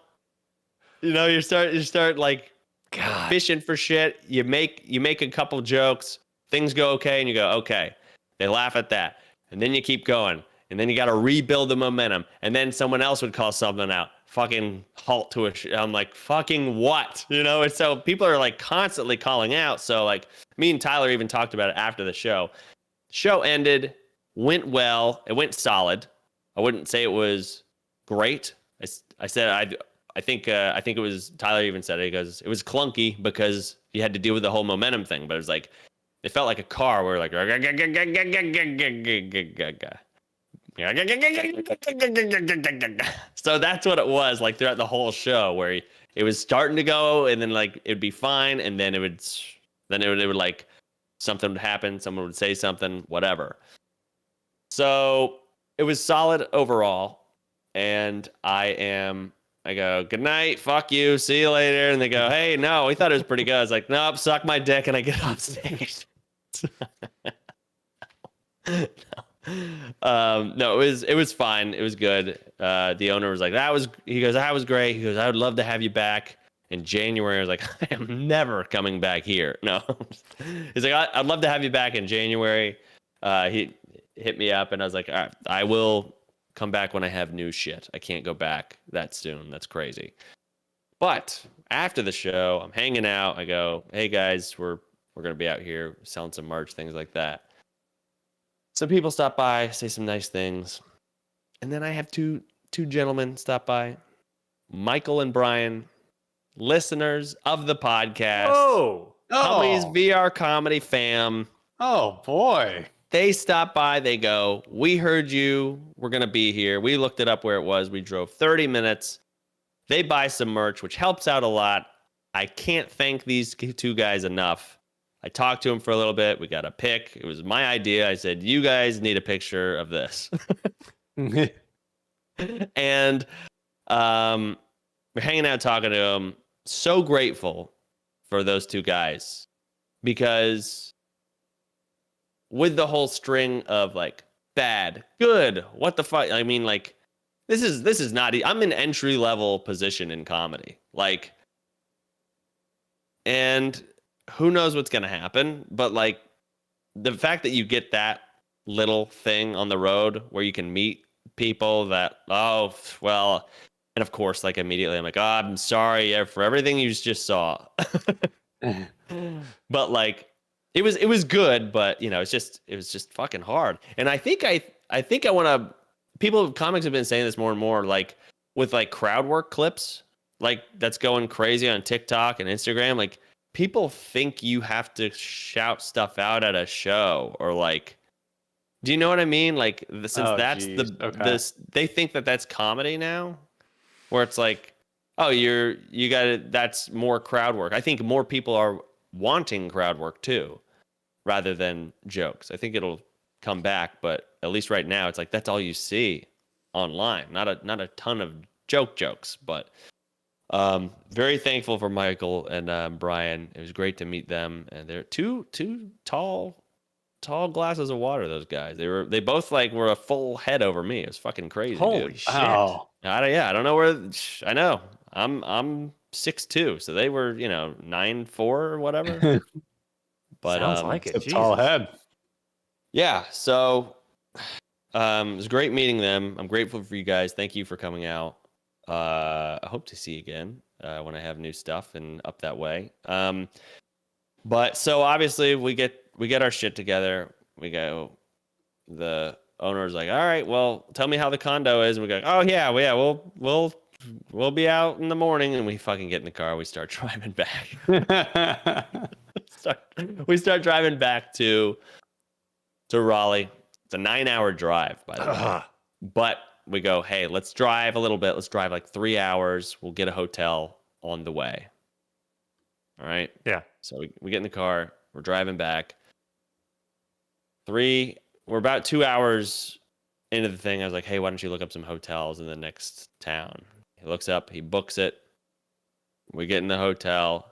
you start like God. fishing for shit. You make a couple jokes, things go okay, and you go, okay. They laugh at that. And then you keep going. And then you got to rebuild the momentum. And then someone else would call something out. Fucking halt to I'm like, fucking what? And so people are like constantly calling out. So like me and Tyler even talked about it after the show. Show ended, went well. It went solid. I wouldn't say it was great. I said I think it was Tyler even said it. He goes, it was clunky because you had to deal with the whole momentum thing. But it was like, it felt like a car where like, so that's what it was like throughout the whole show, where it was starting to go, and then like it'd be fine, and then it would like something would happen, someone would say something, whatever. So it was solid overall, and I go, good night, fuck you, see you later. And they go, hey, no, we thought it was pretty good. I was like, nope, suck my dick, and I get off stage. No, it was fine. It was good. The owner was like, that was great. He goes, I would love to have you back in January. I was like, I am never coming back here. No. He's like, I'd love to have you back in January. He hit me up, and I was like, all right, I will come back when I have new shit. I can't go back that soon. That's crazy. But after the show, I'm hanging out. I go, hey guys, we're going to be out here selling some merch, things like that. Some people stop by, say some nice things. And then I have two gentlemen stop by. Michael and Brian, listeners of the podcast. Oh. Hummy's VR comedy fam. Oh, boy. They stop by. They go, we heard you. We're going to be here. We looked it up where it was. We drove 30 minutes. They buy some merch, which helps out a lot. I can't thank these two guys enough. I talked to him for a little bit. We got a pic. It was my idea. I said, you guys need a picture of this. And we're hanging out talking to him. So grateful for those two guys, because with the whole string of like bad, good, what the fuck? I mean, like, this is not, I'm in entry level position in comedy. Like, and who knows what's going to happen, but like the fact that you get that little thing on the road where you can meet people that, oh, well, and of course, like immediately I'm like, oh, I'm sorry for everything you just saw. But like, it was good, but it was just fucking hard. And I think I want to, comics have been saying this more and more, like with like crowd work clips, like that's going crazy on TikTok and Instagram. Like, people think you have to shout stuff out at a show, or like, do you know what I mean? Like, since that's they think that that's comedy now, where it's like, oh, you got it. That's more crowd work. I think more people are wanting crowd work too, rather than jokes. I think it'll come back, but at least right now, it's like that's all you see online. Not a ton of jokes, but. Very thankful for Michael and Brian. It was great to meet them, and they're two tall glasses of water. Those guys, they both like were a full head over me. It was fucking crazy. Holy dude. shit! Oh. I don't know where. I know I'm 6'2", so they were 9'4" or whatever. But sounds like it. It's a tall head. Yeah. So it was great meeting them. I'm grateful for you guys. Thank you for coming out. I hope to see you again when I have new stuff and up that way. But so obviously we get our shit together. We go, the owner's like, all right, well, tell me how the condo is. And we go, oh yeah, we'll be out in the morning. And we fucking get in the car. We start driving back. we start driving back to Raleigh. It's a 9-hour drive, by the way. But we go, hey, let's drive a little bit. Let's drive like 3 hours. We'll get a hotel on the way. All right. Yeah. So we get in the car. We're driving back. We're about 2 hours into the thing. I was like, hey, why don't you look up some hotels in the next town? He looks up, he books it. We get in the hotel.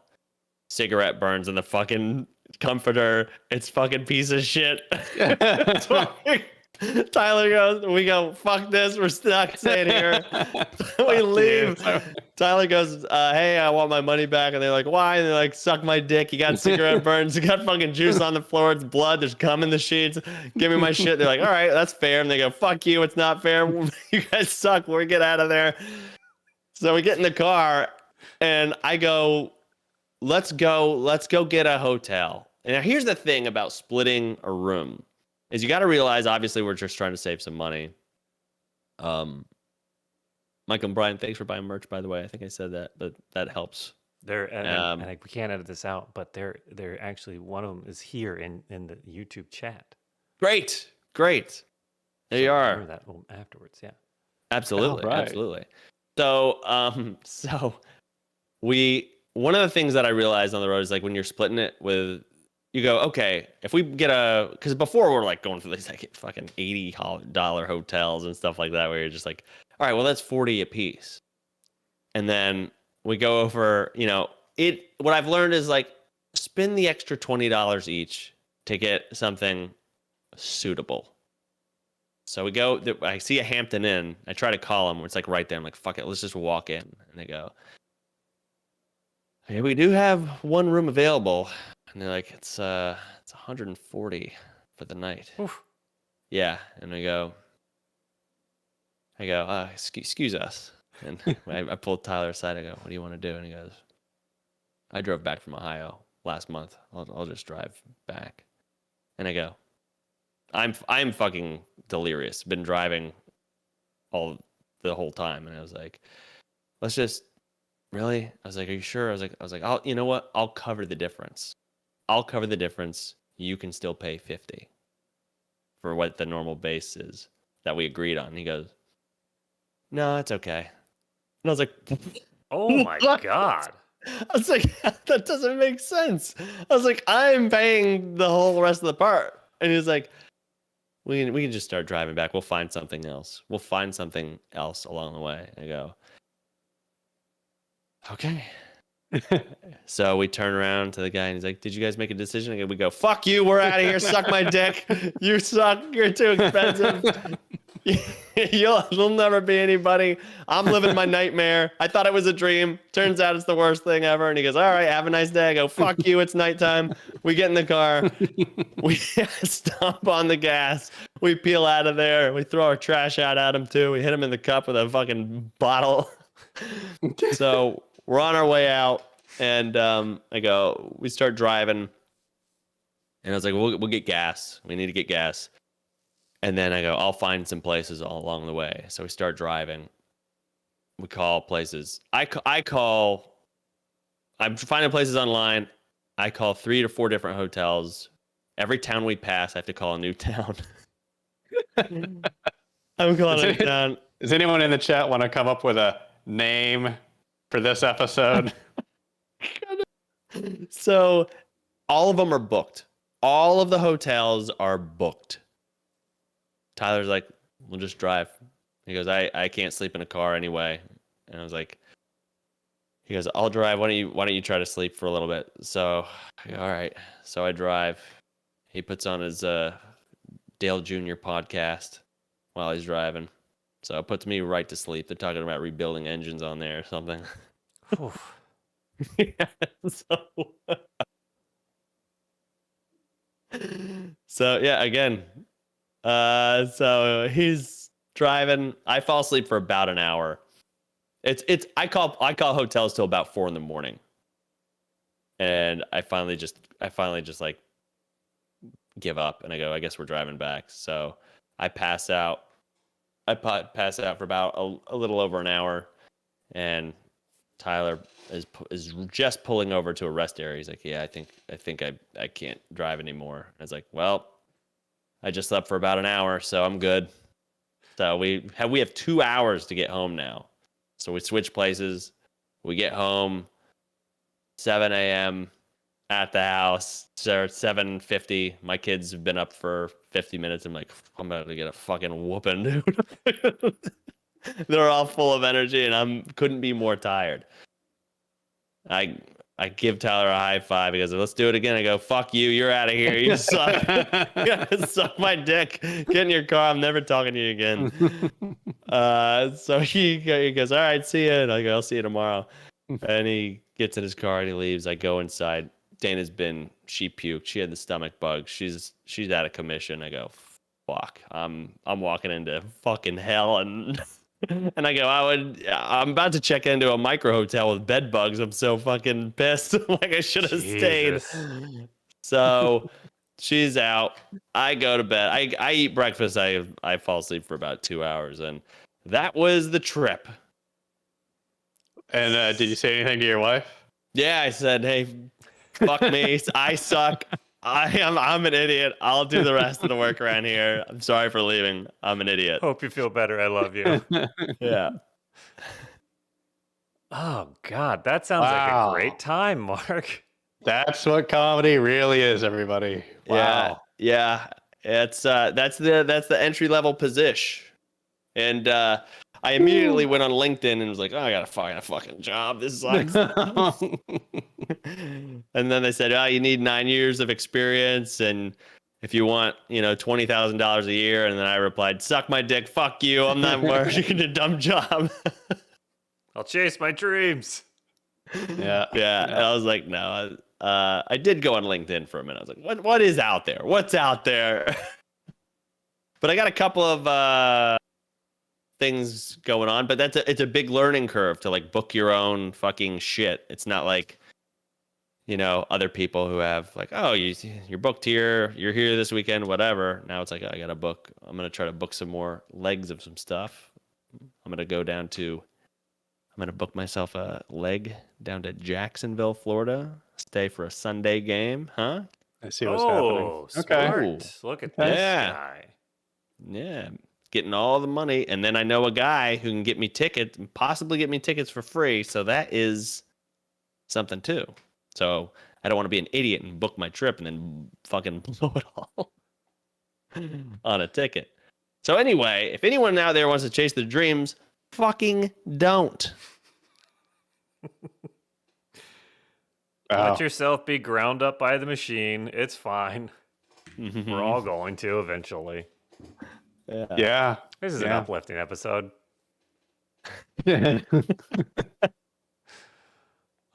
Cigarette burns in the fucking comforter. It's fucking piece of shit. Tyler goes, we go, fuck this, we're stuck staying here. We leave. Tyler goes, hey, I want my money back. And they're like, why? And they're like, suck my dick. You got cigarette burns. You got fucking juice on the floor. It's blood. There's cum in the sheets. Give me my shit. They're like, all right, that's fair. And they go, fuck you. It's not fair. You guys suck. We get out of there. So we get in the car and I go, let's go get a hotel. And now here's the thing about splitting a room. Is you got to realize, obviously, we're just trying to save some money. Michael and Brian, thanks for buying merch, by the way. I think I said that, but that helps. And we can't edit this out, but they're actually, one of them is here in the YouTube chat. Great. There you are. That afterwards, yeah. Absolutely, right. absolutely. So, one of the things that I realized on the road is like when you're splitting it with. You go, okay, if we get because before we're like going for these like fucking $80 hotels and stuff like that, where you're just like, all right, well, that's $40 a piece. And then we go over, what I've learned is like spend the extra $20 each to get something suitable. So we go, I see a Hampton Inn. I try to call them. It's like right there. I'm like, fuck it, let's just walk in. And they go, hey, we do have one room available. And they're like, it's 140 for the night. Oof. Yeah. And I go, excuse us. And I pulled Tyler aside. I go, what do you want to do? And he goes, I drove back from Ohio last month. I'll just drive back. And I go, I'm fucking delirious. Been driving the whole time. And I was like, let's just, really? I was like, are you sure? I was like, you know what? I'll cover the difference. You can still pay 50 for what the normal base is that we agreed on. And he goes, no, it's okay. And I was like, oh my God. I was like, that doesn't make sense. I was like, I'm paying the whole rest of the part. And he was like, we can just start driving back. We'll find something else. Along the way. I go, okay. So we turn around to the guy and he's like, did you guys make a decision? And we go, fuck you, we're out of here, suck my dick, you suck, you're too expensive. You'll never be anybody. I'm living my nightmare. I thought it was a dream. Turns out it's the worst thing ever. And he goes, all right, have a nice day. I go, fuck you, it's nighttime. We get in the car. We stomp on the gas. We peel out of there. We throw our trash out at him too. We hit him in the cup with a fucking bottle. So we're on our way out, and we start driving, and I was like, we'll get gas. We need to get gas. And then I go, I'll find some places all along the way. So we start driving. We call places. I'm finding places online. I call 3 to 4 different hotels. Every town we pass, I have to call a new town. I'm calling a town. Does anyone in the chat want to come up with a name for this episode? So all of them are booked. All of the hotels are booked. Tyler's like, we'll just drive. He goes, I can't sleep in a car anyway. And I was like, he goes, I'll drive. Why don't you try to sleep for a little bit? So I go, all right. So I drive. He puts on his Dale Jr. podcast while he's driving. So it puts me right to sleep. They're talking about rebuilding engines on there or something. Yeah, so yeah, again. So he's driving. I fall asleep for about an hour. I call hotels till about 4 a.m. And I finally just like give up and I go, I guess we're driving back. So I pass out. Pass out for about a little over an hour, and Tyler is just pulling over to a rest area. He's like, "Yeah, I think I can't drive anymore." I was like, "Well, I just slept for about an hour, so I'm good." So we have 2 hours to get home now. So we switch places. We get home 7 a.m. at the house. So it's 7:50. My kids have been up for 50 minutes. I'm like, I'm about to get a fucking whooping, dude. They're all full of energy, and couldn't be more tired. I give Tyler a high five. He goes, "Let's do it again." I go, "Fuck you. You're out of here. You suck. Suck my dick. Get in your car. I'm never talking to you again." So he goes, "All right, see you." And I go, "I'll see you tomorrow." And he gets in his car and he leaves. I go inside. Dana's she puked. She had the stomach bug. She's out of commission. I go, "Fuck. I'm walking into fucking hell." And and I go, I'm about to check into a micro hotel with bed bugs. I'm so fucking pissed. Like I should have stayed. So she's out. I go to bed. I eat breakfast. I fall asleep for about 2 hours, and that was the trip. And did you say anything to your wife? Yeah, I said, "Hey, fuck me. I suck. I'm an idiot. I'll do the rest of the work around here. I'm sorry for leaving. I'm an idiot." Hope you feel better. I love you. Yeah. Oh God, that sounds like a great time, Mark. That's what comedy really is, everybody. Wow. Yeah. It's that's the entry level position. And I immediately went on LinkedIn and was like, "Oh, I gotta find a fucking job. This sucks." And then they said, "Oh, you need 9 years of experience, and if you want, $20,000 a year." And then I replied, "Suck my dick. Fuck you. I'm not working a dumb job." I'll chase my dreams. Yeah. And I was like, no. I did go on LinkedIn for a minute. I was like, what is out there? What's out there? But I got a couple of things going on, but it's a big learning curve to like book your own fucking shit. It's not like, other people who have like, "Oh, you're booked here, you're here this weekend, whatever." Now it's like, I gotta book. I'm gonna try to book some more legs of some stuff. I'm gonna book myself a leg down to Jacksonville, Florida. Stay for a Sunday game, huh? I see what's happening. Okay. Smart. Look at this guy. Yeah, getting all the money, and then I know a guy who can get me tickets, possibly get me tickets for free. So that is something too. So I don't want to be an idiot and book my trip and then fucking blow it all on a ticket. So anyway, if anyone out there wants to chase their dreams, fucking don't. Let yourself be ground up by the machine. It's fine. We're all going to eventually. Yeah. This is an uplifting episode.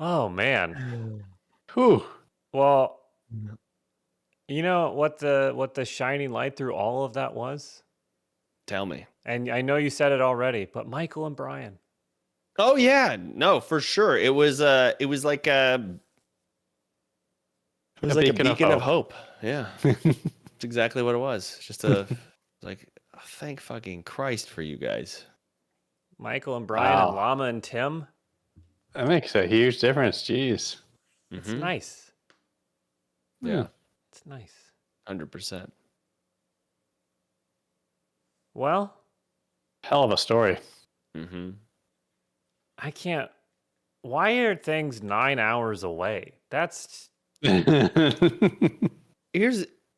Oh man. Whew. Well, you know what the shining light through all of that was? Tell me. And I know you said it already, but Michael and Brian. Oh yeah, no, for sure. It was like a beacon of hope. Yeah. That's exactly what it was. Just like, thank fucking Christ for you guys. Michael and Brian and Llama and Tim. That makes a huge difference. Jeez. It's nice. Yeah. It's nice. 100%. Well, Hell of a story. I can't. Why are things 9 hours away? That's. Here's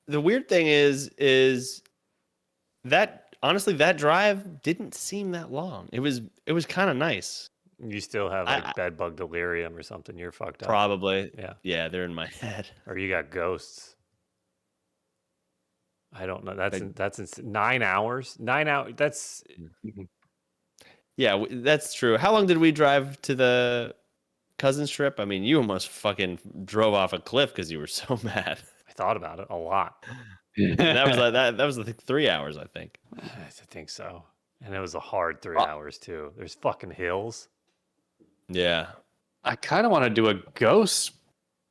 the weird thing is that honestly that drive didn't seem that long. It was kind of nice. You still have like bed bug delirium or something. You're fucked up. Probably. Yeah. Yeah, they're in my head. Or you got ghosts. I don't know. That's 9 hours. 9 hours. That's. Yeah, that's true. How long did we drive to the cousin's trip? I mean, you almost fucking drove off a cliff because you were so mad. I thought about it a lot. That was like that was like 3 hours, I think. I think so. And it was a hard 3 hours too. There's fucking hills. Yeah. I kind of want to do a ghost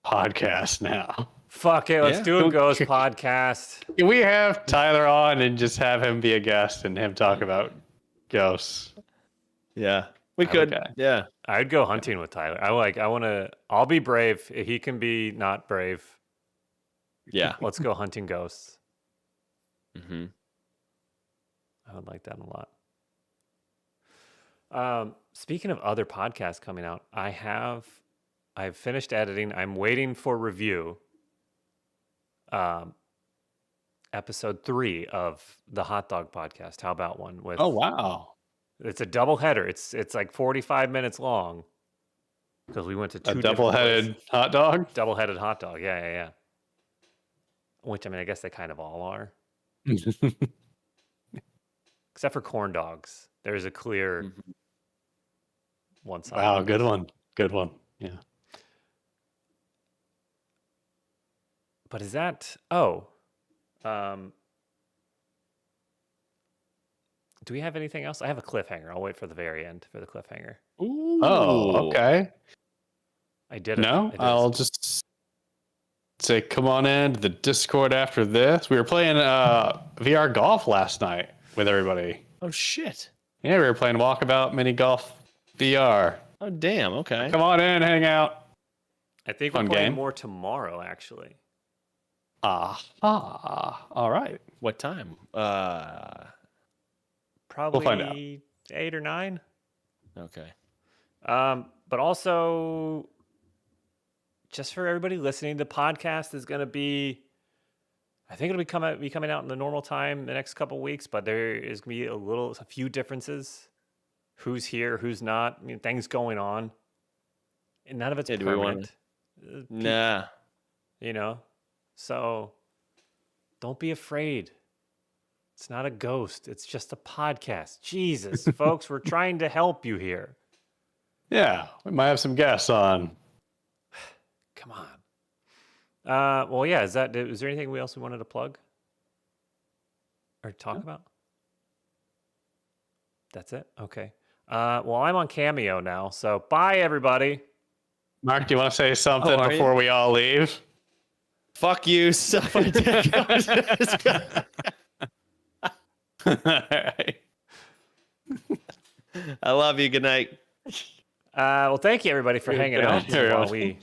podcast now. Fuck it, let's Yeah. do a ghost podcast. Can we have Tyler on and just have him be a guest and him talk about ghosts? Yeah, we could. Okay. Yeah. I'd go hunting with Tyler. I'll be brave. He can be not brave. Yeah. Let's go hunting ghosts. Mm-hmm. I would like that a lot. Speaking of other podcasts coming out, I've finished editing. I'm waiting for review. Episode 3 of the hot dog podcast. How about one with? Oh wow, It's a double header. It's like 45 minutes long because we went to a two different double-headed places. hot dog. Double-headed hot dog. Yeah. Which I mean, I guess they kind of all are, except for corn dogs. There's a clear Mhm. one side. Wow, good one. Good one. Yeah. But is that? Oh, do we have anything else? I have a cliffhanger. I'll wait for the very end for the cliffhanger. Ooh. Oh, okay. I did. No, I'll just say, come on in to the Discord after this. We were playing VR golf last night with everybody. Oh shit. Yeah, we were playing Walkabout Mini Golf VR. Oh damn. Okay. Come on in, hang out. I think Fun we're playing game. more tomorrow, actually. All right. What time? Probably find out. 8 or 9. Okay. But also, just for everybody listening, the podcast is going to be, I think it'll be coming out in the normal time the next couple weeks, but there is going to be a few differences. Who's here, who's not. I mean, things going on. And none of it's Yeah, do we wanna- permanent. Nah. You know? So don't be afraid. It's not a ghost. It's just a podcast. Jesus, folks, we're trying to help you here. Yeah, we might have some guests on. Come on. Well, yeah. Is there anything else we wanted to plug or talk about? That's it. Okay. Well, I'm on Cameo now, so bye, everybody. Mark, do you want to say something are you? before we all leave? Fuck you. Suck my dick. I love you. Good night. Well, thank you, everybody, for hanging Yeah, out you're while welcome.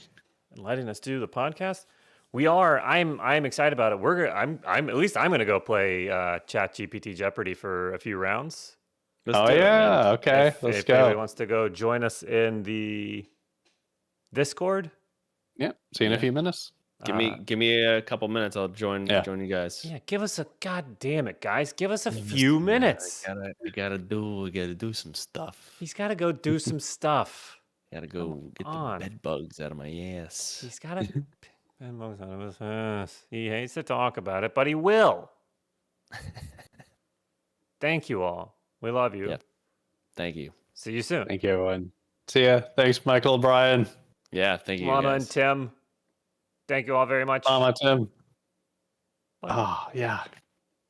and letting us do the podcast. I'm excited about it. I'm gonna go play Chat GPT Jeopardy for a few rounds. Let's Oh do it, man. yeah, okay, if let's anybody go. wants to go join us in the Discord, Yep, see you in a few minutes. Give me a couple minutes. I'll join you guys. yeah, give us God damn it, guys, give us a few minutes. We gotta do some stuff. He's got to go do some stuff. Gotta go get on. the bed bugs out of my ass. He's got to bed bugs out of his ass. He hates to talk about it, but he will. Thank you all. We love you. Yep. Thank you. See you soon. Thank you, everyone. See ya. Thanks, Michael, Brian, Yeah, thank you. Llama guys. and Tim. Thank you all very much. Mama, Tim. Bye. Oh yeah,